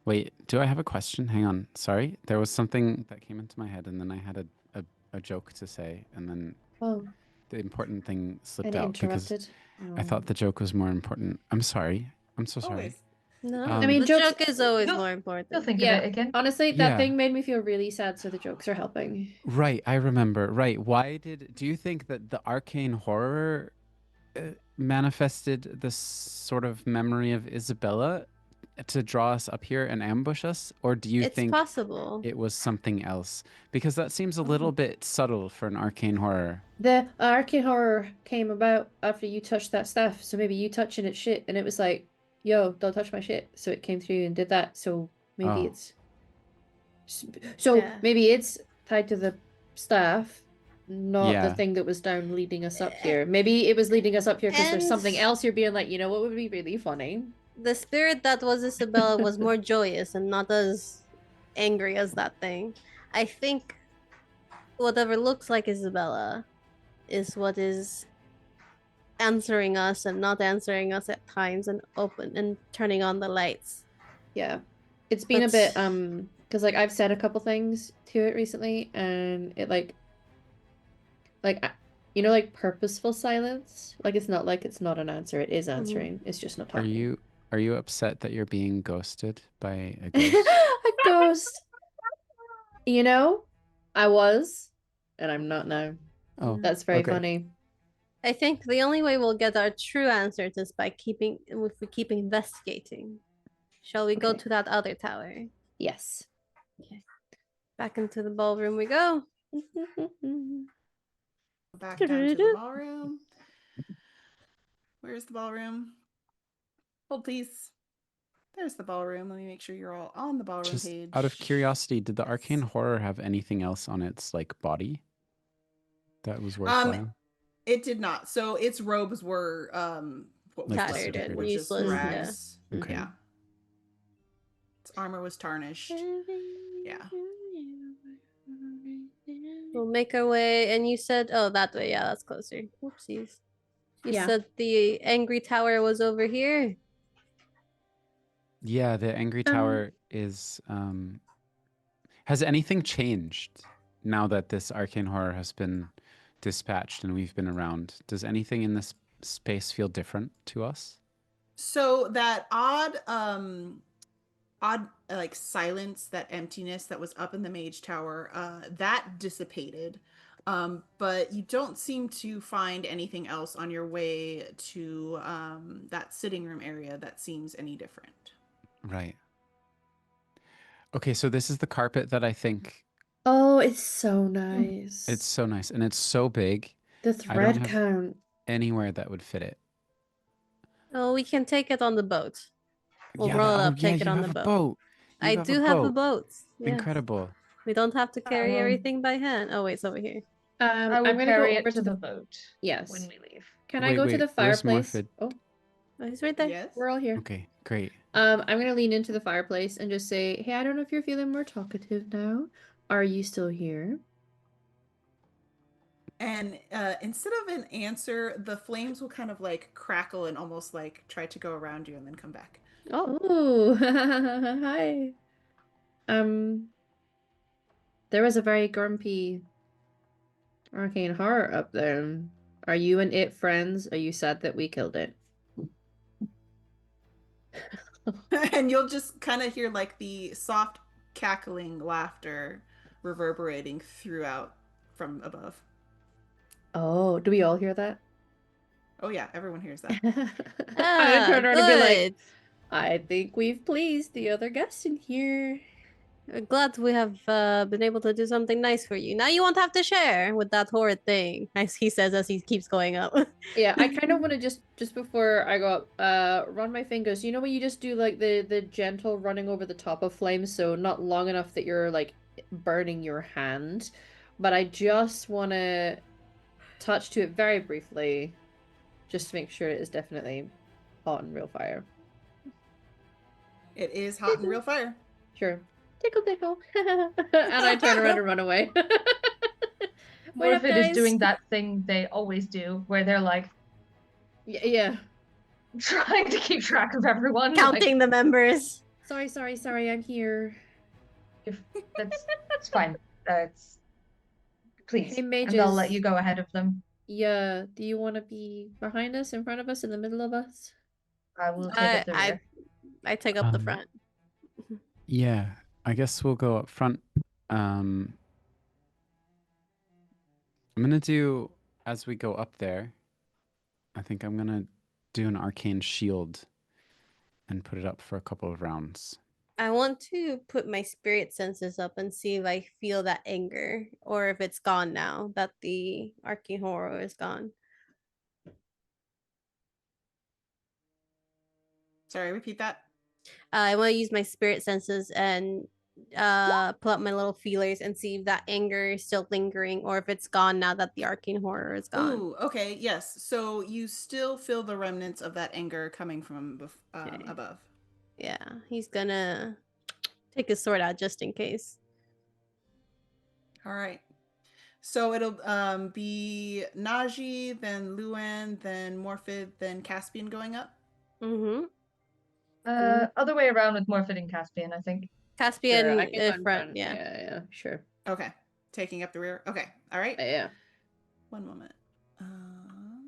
Wait, do I have a question? Hang on. Sorry, there was something that came into my head, and then I had a joke to say, and then Oh, the important thing slipped and it out because interrupted. I thought the joke was more important. I'm sorry. I'm so sorry. Always. No, I mean, the jokes- joke is always You'll- more You'll important. think Yeah. of it again. Honestly, Yeah. that thing made me feel really sad, so the jokes are helping. Right, I remember. Right. Do you think that the arcane horror manifested this sort of memory of Isabella to draw us up here and ambush us? Or do you It's think possible. it was something else? Because that seems a little bit subtle for an arcane horror. The arcane horror came about after you touched that staff, so maybe you touching its shit, and it was like, "Yo, don't touch my shit." So it came through and did that. So maybe Oh. it's so Yeah. maybe it's tied to the staff, not the Yeah. thing that was down leading us up here. Maybe it was leading us up here because there's And- something else. You're being like, you know what would be really funny? The spirit that was Isabella was more joyous and not as angry as that thing. I think whatever looks like Isabella is what is answering us and not answering us at times and open and turning on the lights. Yeah, it's been a That's- bit because like I've said a couple things to it recently, and it like like purposeful silence. Like it's not like it's not an answer. It is answering. It's just not Are talking. you upset that you're being ghosted by a ghost? A ghost. You know, I was, and I'm not now. Oh, That's very okay. funny. I think the only way we'll get our true answers is by if we keep investigating. Shall we go Okay. to that other tower? Yes. Back into the ballroom we go. Back down to the ballroom. Where's the ballroom? Hold please. There's the ballroom. Let me make sure you're all on the ballroom Just page. out of curiosity, did the arcane horror have anything else on its like body that was worthwhile? It did not. So its robes were what was Like left of it, disintegrated. which is Useless, yeah. rags. Okay. Yeah. Its armor was tarnished. Yeah. We'll make our way. And you said, oh, that way. Yeah, that's closer. Oopsies. You Yeah. said the angry tower was over here. Yeah, the angry tower is has anything changed now that this arcane horror has been dispatched and we've been around? Does anything in this space feel different to us? So that odd like silence, that emptiness that was up in the mage tower, that dissipated. But you don't seem to find anything else on your way to that sitting room area that seems any different. Right. Okay, so this is the carpet that I think Oh, it's so Mm. nice. it's so nice and it's so big. The I don't thread have count. anywhere that would fit it. Oh, we can take it on the boat. We'll Yeah, roll it oh up, yeah, take it you on have the a boat. boat. You I have a do have a boat. boat. Yes. Incredible. We don't have to I carry will, everything by hand. Oh, wait, it's over here. I will I'm gonna go carry over it to to the the boat when yes. we leave. Can I Wait, go to wait, the where's fireplace? Morphid? Oh, Oh, he's right there. Yes. we're all here. Okay, great. I'm gonna lean into the fireplace and just say, "Hey, I don't know if you're feeling more talkative now. Are you still here?" And instead of an answer, the flames will kind of like crackle and almost like try to go around you and then come back. Oh, Oh, hi. There was a very grumpy arcane horror up there. Are you and it friends? Are you sad that we killed it? And you'll just kind of hear like the soft cackling laughter reverberating throughout from above. Oh, do we all hear that? Oh yeah, everyone hears that. I'm gonna turn around and be like, good. I think we've pleased the other guests in here. Glad we have been able to do something nice for you. Now you won't have to share with that horrid thing, as he says as he keeps going up. Yeah, I kind of want to just before I go up, run my fingers. You know when you just do like the gentle running over the top of flames, so not long enough that you're like burning your hand, but I just want to touch to it very briefly, just to make sure it is definitely hot and real fire. It is hot and real fire. Sure. Tickle, tickle. And I turn around and run away. Wait up, Morphid is guys. doing that thing they always do, where they're like Yeah. trying to keep track of everyone. Counting the members. Sorry, I'm here. Like, that's fine. That's please, Hey, and I'll let mages. you go ahead of them. Yeah, do you want to be behind us, in front of us, in the middle of us? I will take up the rear. I take up the Um, front. Yeah, I guess we'll go up front. I'm gonna do, as we go up there, I think I'm gonna do an arcane shield and put it up for a couple of rounds. I want to put my spirit senses up and see if I feel that anger or if it's gone now that the arcane horror is gone. Sorry, repeat that. I want to use my spirit senses and pull up my little feelers and see if that anger is still lingering or if it's gone now that the arcane horror is gone. Ooh, okay, yes. So you still feel the remnants of that anger coming from Okay. above. Yeah, he's gonna take his sword out just in case. All right. So it'll be Naji, then Luan, then Morphid, then Caspian going up. Mm-hmm. Other way around with Morphid and Caspian, I think. Caspian Sure, I can go in front, yeah. Yeah, sure. Okay. Taking up the rear. Okay. All right. Yeah. One moment.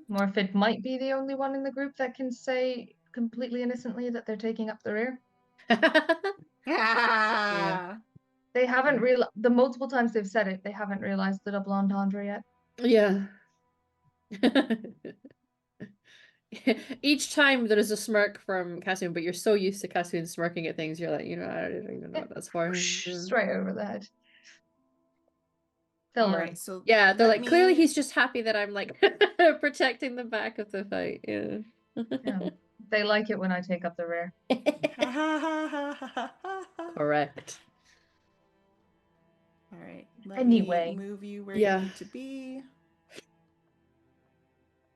Morphid might be the only one in the group that can say completely innocently that they're taking up the rear. Yeah. They haven't realized the multiple times they've said it, they haven't realized the double entendre yet. Yeah. Each time there's a smirk from Cassian, but you're so used to Cassian smirking at things, you're like, you know, I don't even know what that's for. Straight over the head. They'll All learn. right. So Yeah, they're let like, clearly me- he's just happy that I'm like protecting the back of the fight. Yeah. Yeah. They like it when I take up the rear. Correct. All right. Let Anyway. me move you where Yeah. you need to be.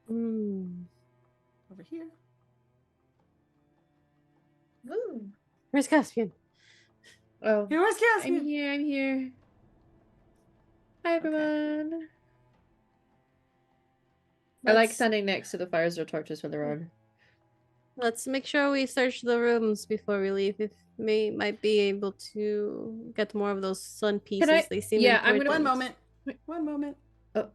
Over here. Woo. Where's Caspian? Oh, Here was Caspian. I'm here. Hi, everyone. I like standing next to the fires or torches when they're on. Let's make sure we search the rooms before we leave. If we might be able to get more of those sun pieces. They seem important. One moment. One moment. Oh.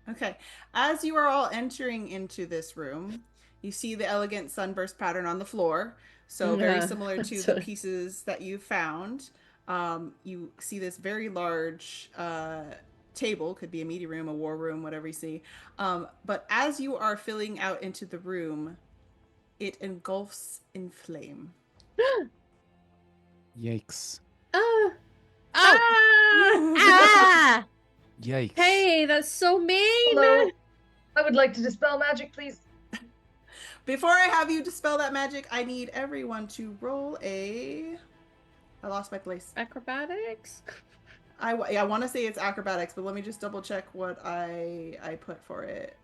Okay. As you are all entering into this room, you see the elegant sunburst pattern on the floor. So very similar to the pieces that you found. You see this very large table, could be a meeting room, a war room, whatever you see. But as you are filling out into the room, it engulfs in flame. Yikes. Ah! Oh! Ah! Ah! Yikes. Hey, that's so mean. Hello. I would like to dispel magic, please. Before I have you dispel that magic, I need everyone to roll a... I lost my place. Acrobatics? I want to say it's acrobatics, but let me just double check what I put for it.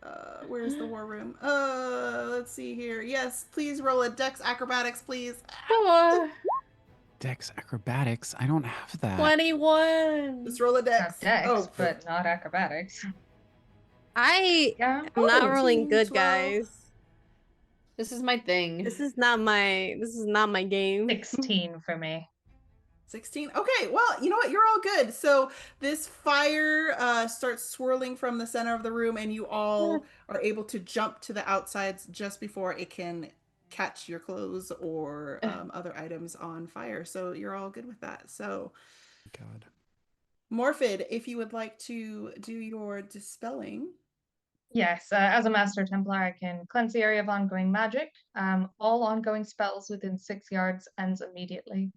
Where's the war room? Let's see here. Yes, please roll a dex acrobatics, please. Oh, Dex acrobatics. I don't have that. 21. Just roll a Have dex. dex, Oh, but not acrobatics. I Yeah. am not 13, rolling good, 12. guys. This is my thing. This is not my game. 16 for me. 16. Okay, well, you know what? You're all good. So this fire starts swirling from the center of the room, and you all are able to jump to the outsides just before it can catch your clothes or other items on fire. So you're all good with that. So, God. Morphid, if you would like to do your dispelling. Yes, as a Master Templar, I can cleanse the area of ongoing magic. All ongoing spells within 6 yards ends immediately.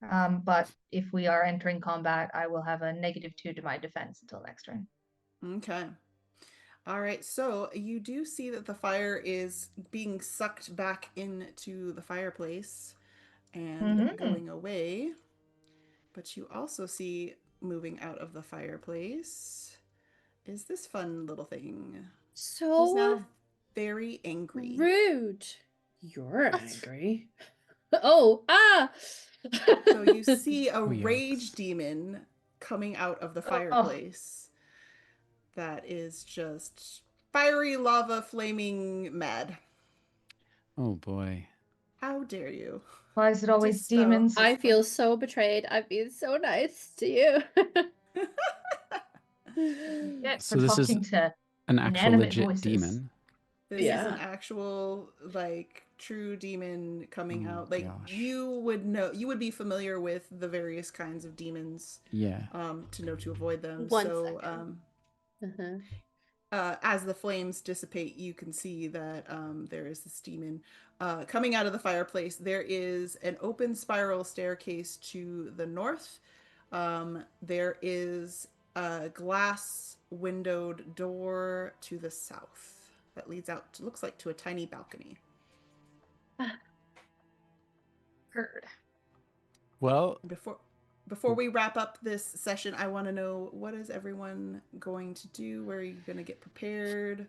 But if we are entering combat, I will have a -2 to my defense until next turn. Okay. All right, so you do see that the fire is being sucked back into the fireplace and going away. But you also see moving out of the fireplace is this fun little thing. Who's So now very angry. rude. You're angry. Oh, ah! So you see a Oh, rage yikes. demon coming out of the Oh. fireplace that is just fiery lava flaming mad. Oh boy. How dare you? Why is it always Dispel. demons? I feel so betrayed. I've been so nice to you. Get So for this is talking to an actual inanimate legit voices. demon. This is Yeah. an actual, like, true demon coming Oh, out. Like, gosh. you would be familiar with the various kinds of demons, Yeah. to know to avoid them. One So, second. as the flames dissipate, you can see that there is this demon coming out of the fireplace. There is an open spiral staircase to the north. There is a glass windowed door to the south that leads out to, looks like, to a tiny balcony. Heard. Well, Before we wrap up this session, I want to know, what is everyone going to do? Where are you going to get prepared?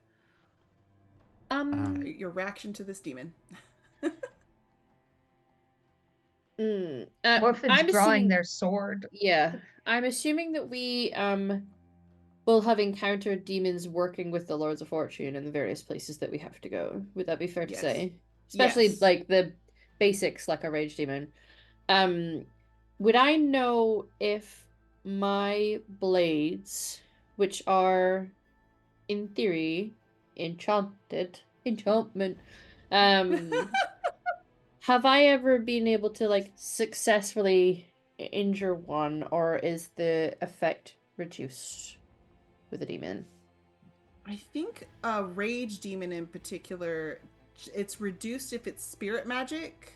Your reaction to this demon. Morphid's I'm drawing assuming, their sword. yeah, I'm assuming that we will have encountered demons working with the Lords of Fortune in the various places that we have to go. Would that be fair to Yes. say? Especially Yes. like the basics, like a rage demon. Would I know if my blades, which are in theory enchantment, have I ever been able to like successfully injure one, or is the effect reduced with a demon? I think a rage demon in particular, it's reduced if it's spirit magic,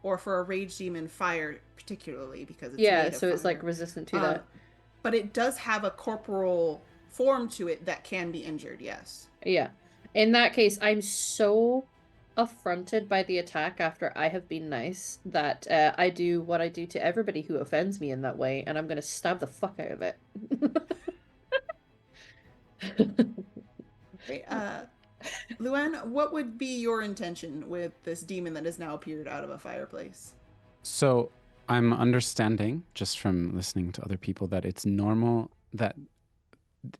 or for a rage demon, fire particularly, because it's Yeah, made of so it's like fire. resistant to that. But it does have a corporal form to it that can be injured, yes. Yeah. In that case, I'm so affronted by the attack after I have been nice that I do what I do to everybody who offends me in that way, and I'm going to stab the fuck out of it. Great. Luann, what would be your intention with this demon that has now appeared out of a fireplace? so I'm understanding just from listening to other people that it's normal that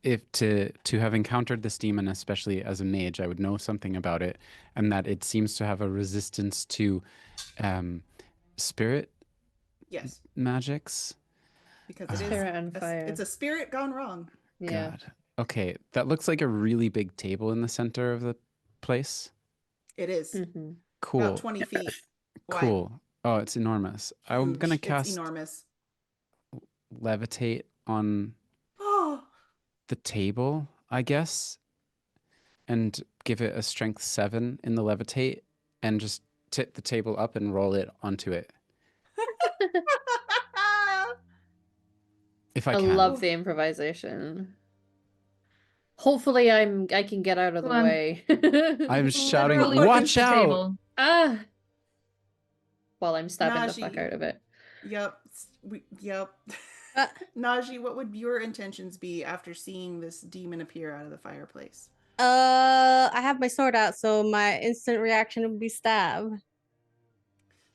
if to have encountered this demon, especially as a mage, I would know something about it, and that it seems to have a resistance to spirit Yes, magics. because it is Spirit and fire. it's a spirit gone wrong. Yeah. God. Okay, that looks like a really big table in the center of the place. It is Mm-hmm. Cool. about 20 feet wide. Cool. Oh, it's enormous. I'm Huge. gonna It's cast enormous. levitate on Oh, the table, I guess, and give it a strength 7 in the levitate, and just tip the table up and roll it onto it if I I can. love the improvisation. Hopefully I can get out of Go the on. way. I'm shouting, Literally "Watch push the out!" table. Ah, while I'm stabbing the fuck Naji. out of it. Yep. Yep. Uh, Naji, what would your intentions be after seeing this demon appear out of the fireplace? I have my sword out, so my instant reaction would be stab.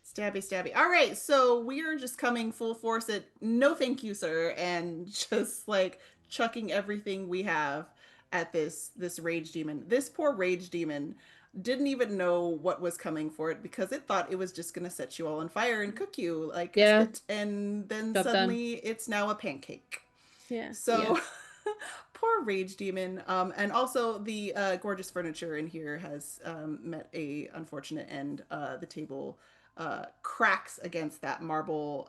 Stabby, stabby. All right, so we are just coming full force at no thank you, sir, and just like chucking everything we have at this rage demon. This poor rage demon didn't even know what was coming for it because it thought it was just gonna set you all on fire and cook you like a Yeah. spit, and then Job done. suddenly it's now a pancake. Yeah. So poor rage demon. And also the gorgeous furniture in here has met a unfortunate end. The table cracks against that marble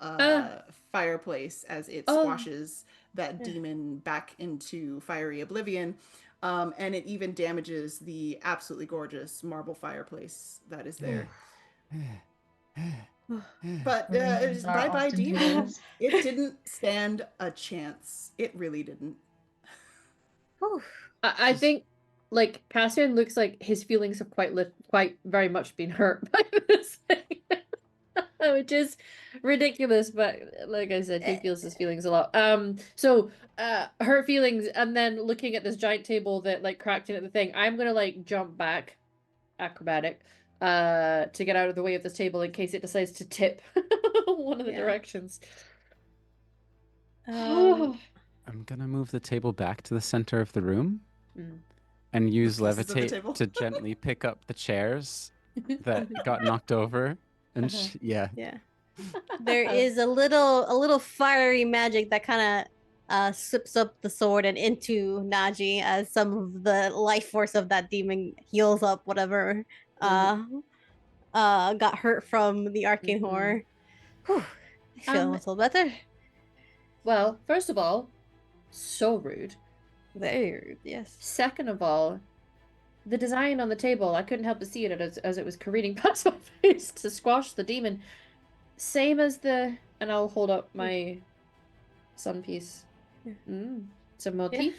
fireplace as it Oh. squashes that demon back into fiery oblivion. And it even damages the absolutely gorgeous marble fireplace that is there. But Ruins are bye bye, often demon. tears. It didn't stand a chance. It really didn't. I think like Cassian looks like his feelings have quite very much been hurt by this thing. Which is ridiculous, but like I said, he feels his feelings a lot. So hurt feelings, and then looking at this giant table that like cracked into the thing, I'm gonna like jump back, acrobatic, to get out of the way of this table in case it decides to tip one of the directions. Um, I'm gonna move the table back to the center of the room Mm. and use pieces of the levitate table. to gently pick up the chairs that got knocked over. And yeah. there is a little fiery magic that kind of sips up the sword and into Naji as some of the life force of that demon heals up whatever got hurt from the arcane horror. Whew, I feel a little better. Well, first of all, so rude. Very rude, yes. Second of all, the design on the table, I couldn't help but see it as it was careening past my face to squash the demon. Same as the... And I'll hold up my sun piece. It's a motif.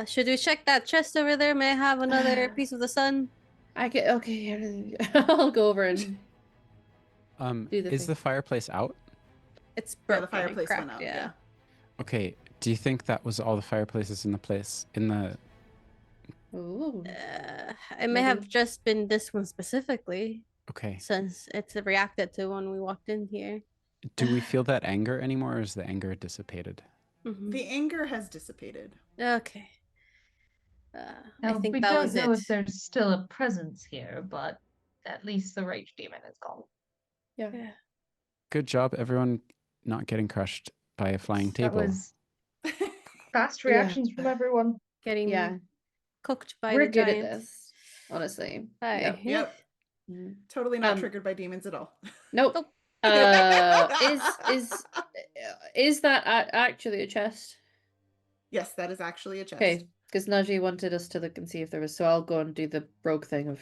Should we check that chest over there? May I have another piece of the sun? Okay, I'll go over and do the is thing. the fireplace out? It's Yeah, broken the fireplace cracked, went out. Yeah. Okay, do you think that was all the fireplaces in the Ooh. It may have just been this one specifically. Okay. Since it's reacted to when we walked in here. Do we feel that anger anymore, or is the anger dissipated? The anger has dissipated. Okay. I think we that don't was know it. if there's still a presence here, but at least the rage demon is gone. Yeah. Good job, everyone, not getting crushed by a flying table. That was fast reactions from everyone. Getting cooked by We're the good giant. at this, honestly. Yep. Totally not triggered by demons at all. Nope. Is that actually a chest? Yes, that is actually a chest. Okay, because Naji wanted us to look and see if there was, so I'll go and do the rogue thing of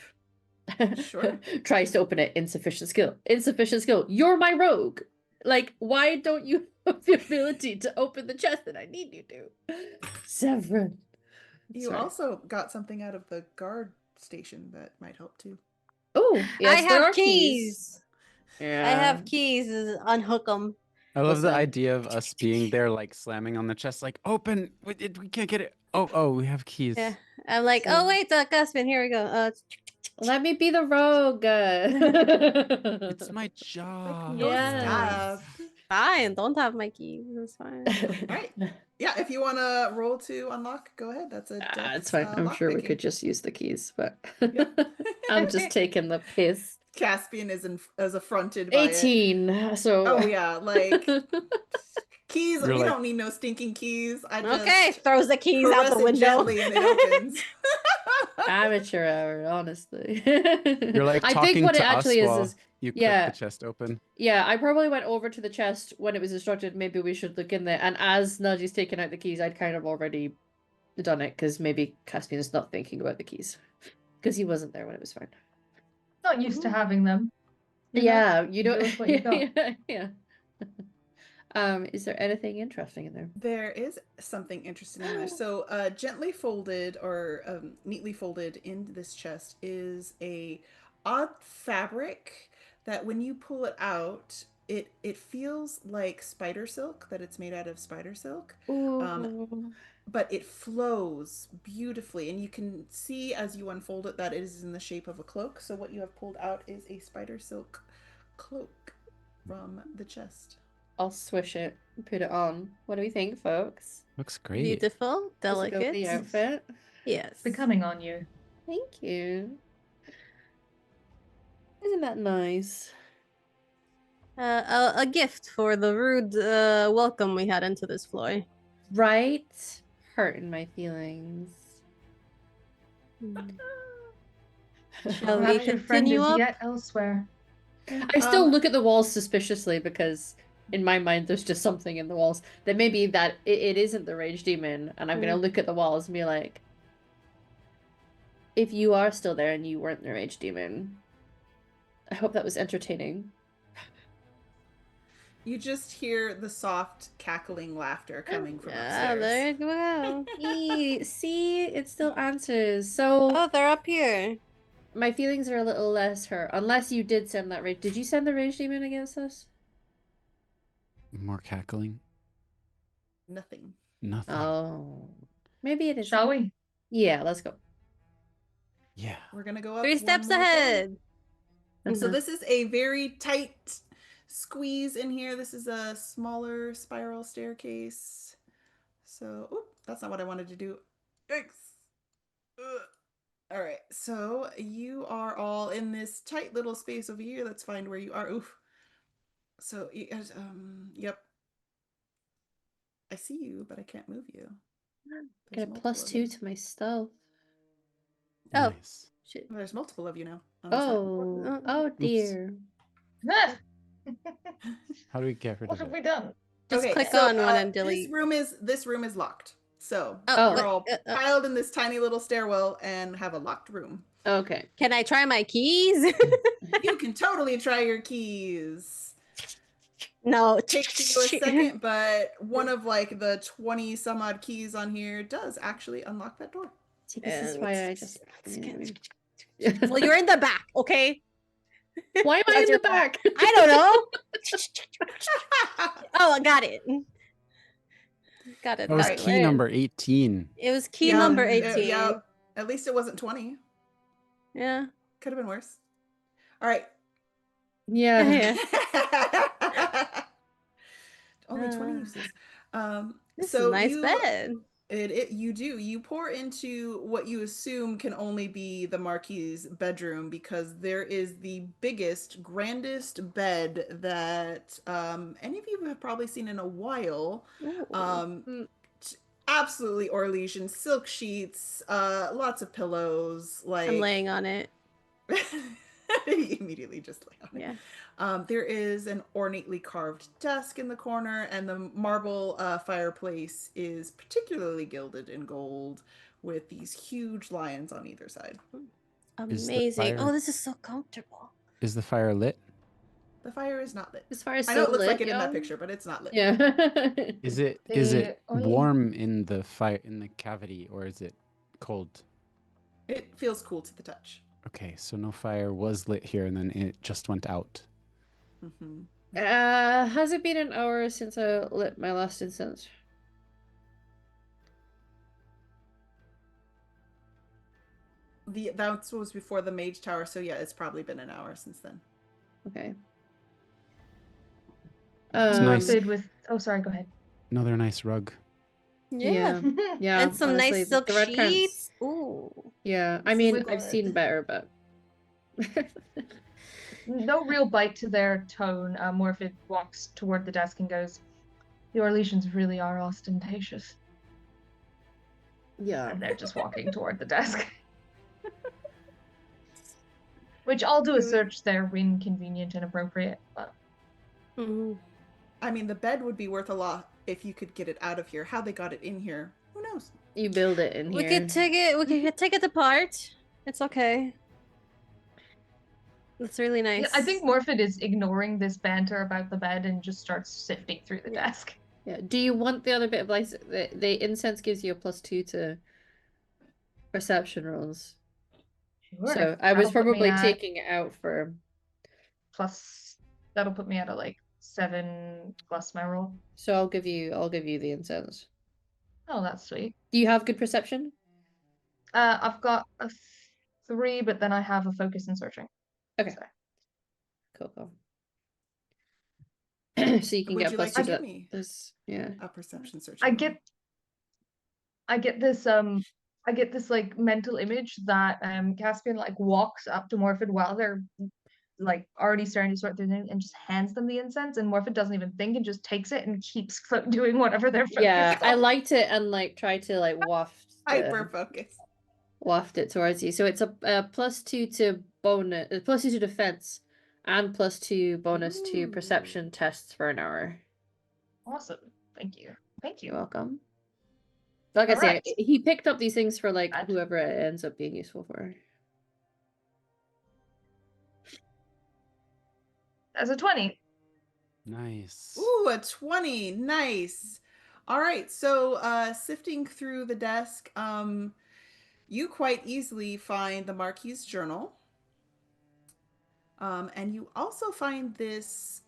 Sure. tries to open it, insufficient skill. Insufficient skill. You're my rogue. Like, why don't you have the ability to open the chest that I need you to? Severin. You also got something out of the guard station that might help too. Oh, yes, I there have are keys. Yeah. I have keys. Unhook them. I love the idea of us being there, like slamming on the chest, like open. We can't get it. Oh, we have keys. Yeah, I'm like, oh wait, Gusman, here we go. Let me be the rogue. It's my job. Yeah. Fine, don't have my keys. It's fine. Right. Yeah, if you want to roll to unlock, go ahead. That's a it's fine. I'm sure we could just use the keys, but I'm just taking the piss. Caspian is affronted by 18. it. So oh yeah, like Keys, You're we like- don't need no stinking keys. I just Okay, throws the keys out caress the it window. gently and it opens. Amateur hour, honestly. You're like I talking think what to it actually us while is you click yeah. the chest open. Yeah, I probably went over to the chest when it was instructed, maybe we should look in there. And as Naji's taking out the keys, I'd kind of already done it, because maybe Caspian's not thinking about the keys. Because he wasn't there when it was found. Not used to having them. You know? Yeah, you Go don't. with what you got. Yeah. Is there anything interesting in there? There is something interesting in there. So, gently folded or neatly folded into this chest is a odd fabric that when you pull it out, it feels like spider silk, that it's made out of spider silk. Ooh. But it flows beautifully, and you can see as you unfold it that it is in the shape of a cloak. So what you have pulled out is a spider silk cloak from the chest. I'll swish it and put it on. What do we think, folks? Looks great. Beautiful, Does it go with delicate. the outfit? Yes. Becoming on you. Thank you. Isn't that nice? A gift for the rude welcome we had into this floor. Right? Hurting my feelings. Shall we Perhaps your friend continue is up? yet elsewhere. I still look at the walls suspiciously, because in my mind there's just something in the walls that maybe that it isn't the rage demon, and I'm gonna look at the walls and be like, if you are still there and you weren't the rage demon, I hope that was entertaining. You just hear the soft cackling laughter coming from Ah, upstairs. there you go. See, it still answers. So Oh, they're up here. my feelings are a little less hurt, unless you did send that rage. Did you send the rage demon against us? More cackling. Nothing. Nothing. Oh, maybe it is. Shall we? Yeah, let's go. Yeah. We're gonna go up 3 one steps more floor. ahead. So this is a very tight squeeze in here. This is a smaller spiral staircase. So, oop, that's not what I wanted to do. Yikes. Ugh. All right, so you are all in this tight little space over here. Let's find where you are. Oof. So you guys, yep. I see you, but I can't move you. Get a multiple plus of 2 you. to my stealth. Oh. Nice. Shit. There's multiple of you now. on this side. Oh, oh dear. Ah! How do we get rid What of have it? we done? Just Okay, click so, on one and delete. This room is locked. So Oh, you're all wait, piled in this tiny little stairwell and have a locked room. Okay. Can I try my keys? You can totally try your keys. No. Takes you a second, but one of like the 20 some odd keys on here does actually unlock that door. See, this is why I just. Well, you're in the back, okay? Why am I That's in your the back? I don't know. Oh, I got it. Got it. That was got it. key number 18. It was key Yeah, number yeah, 18. yeah. At least it wasn't 20. Yeah. Could have been worse. All right. Yeah. Only 20 uses. This So is a nice you, bed. You pour into what you assume can only be the Marquis's bedroom, because there is the biggest, grandest bed that any of you have probably seen in a while. Ooh. Absolutely Orlesian silk sheets, lots of pillows. Like I'm laying on it. you immediately just lay on it. Yeah. There is an ornately carved desk in the corner, and the marble fireplace is particularly gilded in gold with these huge lions on either side. Is the Amazing. fire- Oh, this is so comfortable. Is the fire lit? The fire is not lit. As far as I know it looks like lit, it in that y'all. picture, but it's not lit. Yeah. Is it Oily. warm in the fire in the cavity, or is it cold? It feels cool to the touch. Okay, so no fire was lit here and then it just went out. Mm-hmm. Has it been an hour since I lit my last incense? That was before the mage tower, so yeah, it's probably been an hour since then. Okay. It's nice. Filled with. Oh, sorry. Go ahead. Another nice rug. Yeah. Yeah. And some honestly, nice silk the red curtains- sheets. Ooh. Yeah, I This mean, is I've seen good. better, but No real bite to their tone. Morphid walks toward the desk and goes, The Orlesians really are ostentatious. Yeah. And they're just walking toward the desk. Which I'll do a Really? search there when convenient and appropriate. But Mhm. I mean, the bed would be worth a lot if you could get it out of here. How they got it in here, who knows? You build it in We here. could take it. We could take it apart. It's okay. That's really nice. yeah, I think Morphid is ignoring this banter about the bed and just starts sifting through the Yeah. desk. Yeah. Do you want the other bit of license? The incense gives you a +2 to perception rolls. Sure. So I was That'll put me probably at taking it out for. that'll put me at a like 7 plus my roll. So I'll give you the incense. Oh, that's sweet. Do you have good perception? I've got a 3, but then I have a focus in searching. Okay. So. Cool. So you can Would get you plus like two to to give that. me This, yeah. a perception search? I get this like mental image that Caspian like walks up to Morphid while they're like already starting to sort through things and just hands them the incense, and Morphid doesn't even think and just takes it and keeps doing whatever they're focused Yeah, I on. liked it and like try to like Hyper focus. waft it towards you. So it's a +2 to bonus, +2 to defense, and +2 bonus to perception tests for an hour. Awesome. Thank you. You're welcome. Like I say, Alright. he picked up these things for like Glad. whoever it ends up being useful for. As a 20. Nice. Ooh, a 20. Nice. All right. So, sifting through the desk, you quite easily find the Marquis journal. And you also find this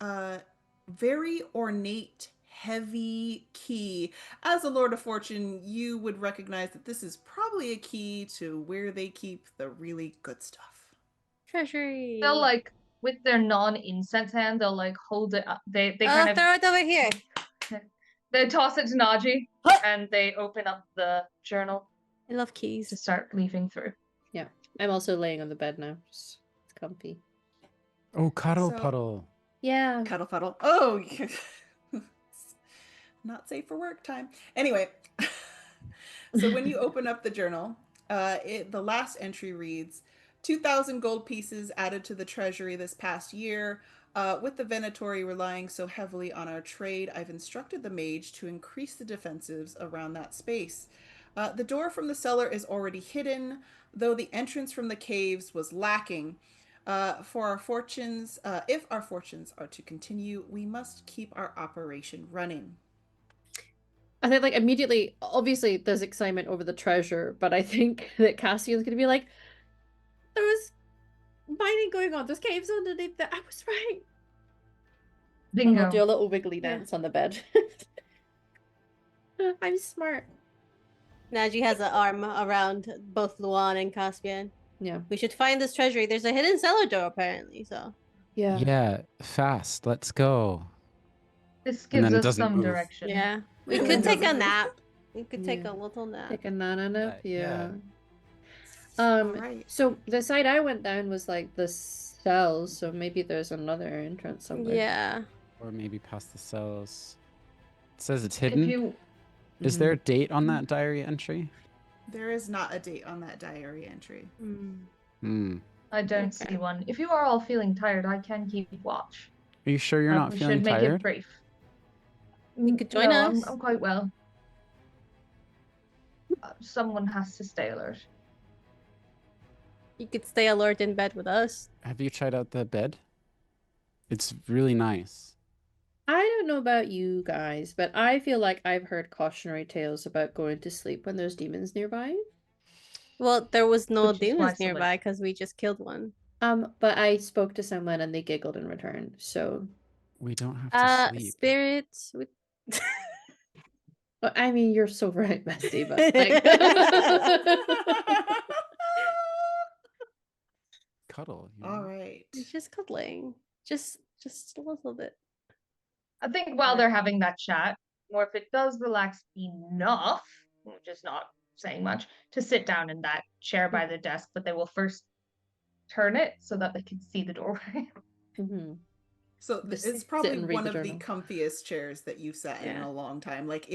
very ornate, heavy key. As a Lord of Fortune, you would recognize that this is probably a key to where they keep the really good stuff. Treasury. They'll like with their non-incense hand, they'll like hold it up. They kind of throw it over here. they toss it to Naji and they open up the journal I love keys. to start leafing through. Yeah, I'm also laying on the bed now. It's comfy. Oh, cuddle So- puddle. Yeah. Cuddle puddle. Oh, not safe for work time. Anyway, so when you open up the journal, the last entry reads 2,000 gold pieces added to the treasury this past year. With the Venatori relying so heavily on our trade, I've instructed the mage to increase the defensives around that space. The door from the cellar is already hidden, though the entrance from the caves was lacking. For our fortunes, if our fortunes are to continue, we must keep our operation running. I think like immediately, obviously there's excitement over the treasure, but I think that Cassian's gonna be like, there was mining going on, there's caves underneath there. I was right. And I'll do Bingo. a little wiggly dance on the bed. I'm smart. Naji has an arm around both Luan and Caspian. Yeah. We should find this treasury. There's a hidden cellar door apparently, so. Yeah. Yeah, fast. Let's go. This And gives then it us doesn't some move. direction. Yeah. We And could then take a doesn't- nap. We could take Yeah. a little nap. Take a nap. Yeah. Alright. So the side I went down was like the cells, so maybe there's another entrance somewhere. Yeah. Or maybe past the cells. It says it's If hidden. you Is there a date on that diary entry? There is not a date on that diary entry. Hmm. I don't Okay. see one. If you are all feeling tired, I can keep watch. Are you sure you're not we feeling should make tired? it brief. You could join No, us. I'm quite well. Someone has to stay alert. You could stay alert in bed with us. Have you tried out the bed? It's really nice. I don't know about you guys, but I feel like I've heard cautionary tales about going to sleep when there's demons nearby. Well, there was no Which is why demons somebody- nearby because we just killed one. But I spoke to someone and they giggled in return. So, We don't have to sleep. Spirits. well, I mean, you're so right, Bestie. But like, Cuddle. You know? All right. It's just cuddling. Just a little bit. I think while they're having that chat, Morphid does relax enough, which is not saying much, to sit down in that chair by the desk, but they will first turn it so that they can see the doorway. mhm. So Just it's sit probably and read one the of the journal. comfiest chairs that you've sat in Yeah. a long time. Like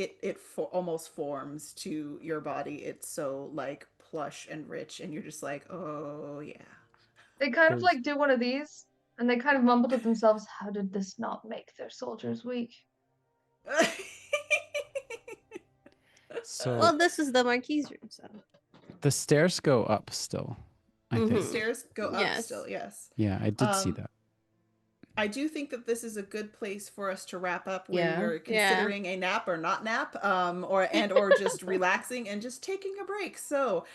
almost forms to your body. It's so like plush and rich, and you're just like, oh yeah. They kind of There's like do one of these, and they kind of mumble to themselves, "How did this not make their soldiers weak?" so Well, this is the marquis room, so. the stairs go up still, I The think. Mhm. stairs go up Yes. still, yes. Yeah, I did see that. I do think that this is a good place for us to wrap up when Yeah. you're considering a nap or not nap, or just relaxing and just taking a break. So,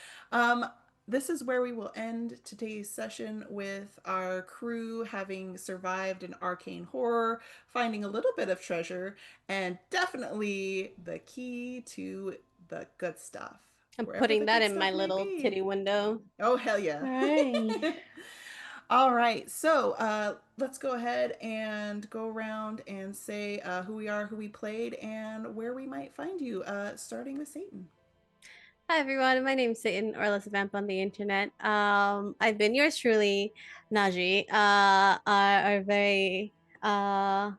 this is where we will end today's session with our crew having survived an arcane horror, finding a little bit of treasure, and definitely the key to the good stuff, I'm wherever putting the that good in my stuff may little be. titty window. Oh, hell yeah. All right. All right, so let's go ahead and go around and say who we are, who we played, and where we might find you, starting with Satan. Hi everyone, my name's Satan or Let's Vamp on the internet. I've been yours truly, Naji. Are very I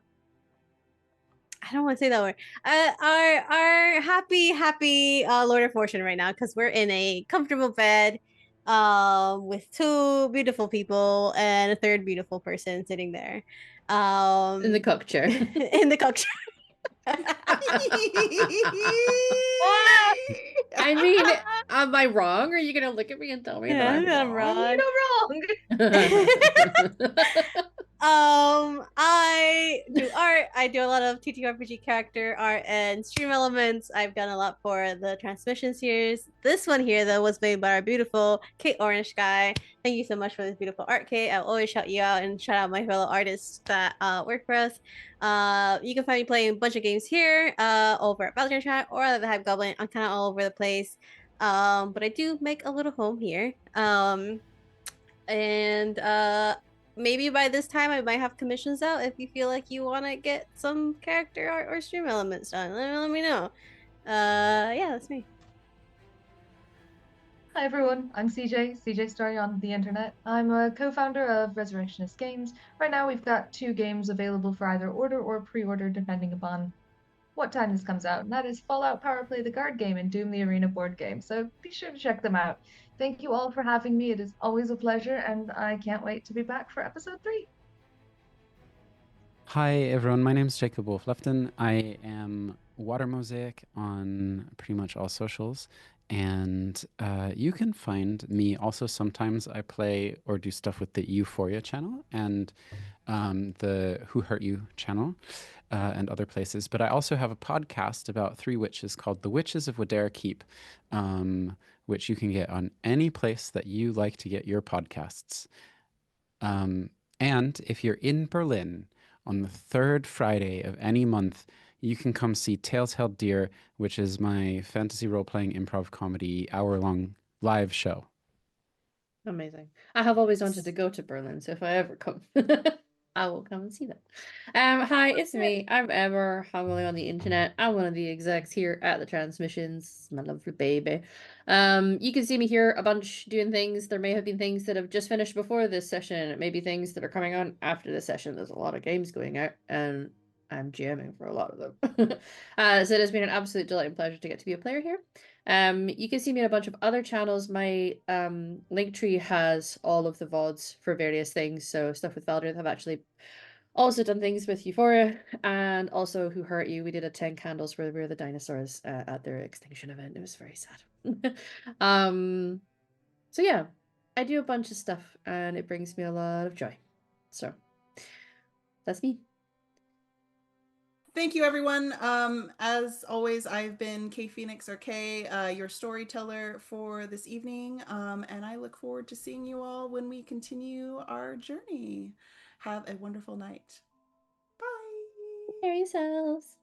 don't want to say that word. Are happy Lord of Fortune right now because we're in a comfortable bed, with two beautiful people and a third beautiful person sitting there, In the cock chair. in the cocktail. I mean, am I wrong? Are you gonna look at me and tell me that Yeah, I'm I'm wrong? wrong. I do art. I do a lot of TTRPG character art and stream elements. I've done a lot for the transmission series. This one here, though, was made by our beautiful Kate Orange Sky. Thank you so much for this beautiful art, Kate. I'll always shout you out and shout out my fellow artists that work for us. You can find me playing a bunch of games here, over at Valorant Chat or at the Hype Goblin. I'm kind of all over the place. But I do make a little home here. And maybe by this time I might have commissions out if you feel like you want to get some character art or stream elements done. Let me know. Yeah, that's me. Hi everyone, I'm CJ Story on the internet. I'm a co-founder of Resurrectionist Games. Right now we've got 2 games available for either order or pre-order depending upon what time this comes out, and that is Fallout Power Play the card game and Doom the Arena board game, so be sure to check them out. Thank you all for having me. It is always a pleasure, and I can't wait to be back for episode 3. Hi everyone, my name is Jacob Wolf Lefton. I am Water Mosaic on pretty much all socials, and you can find me also sometimes. I play or do stuff with the Euphoria channel and the Who Hurt You channel, and other places. But I also have a podcast about 3 witches called The Witches of Wadera Keep, which you can get on any place that you like to get your podcasts. And if you're in Berlin on the 3rd Friday of any month, you can come see Tales Held Dear, which is my fantasy role-playing improv comedy hour-long live show. Amazing. I have always wanted to go to Berlin, so if I ever come, I will come and see that. Hi, it's me. I'm Emma, humbly on the internet. I'm one of the execs here at the Transmissions. My lovely baby. You can see me here a bunch doing things. There may have been things that have just finished before this session. It may be things that are coming on after this session. There's a lot of games going out, and I'm jamming for a lot of them. So it has been an absolute delight and pleasure to get to be a player here. You can see me on a bunch of other channels. My Linktree has all of the VODs for various things. So stuff with Valorant. I've actually also done things with Euphoria and also Who Hurt You. We did a 10 candles where we were the dinosaurs at their extinction event. It was very sad. So yeah, I do a bunch of stuff and it brings me a lot of joy. So that's me. Thank you, everyone. As always, I've been K Phoenix or K, your storyteller for this evening, and I look forward to seeing you all when we continue our journey. Have a wonderful night. Bye. Prepare yourselves.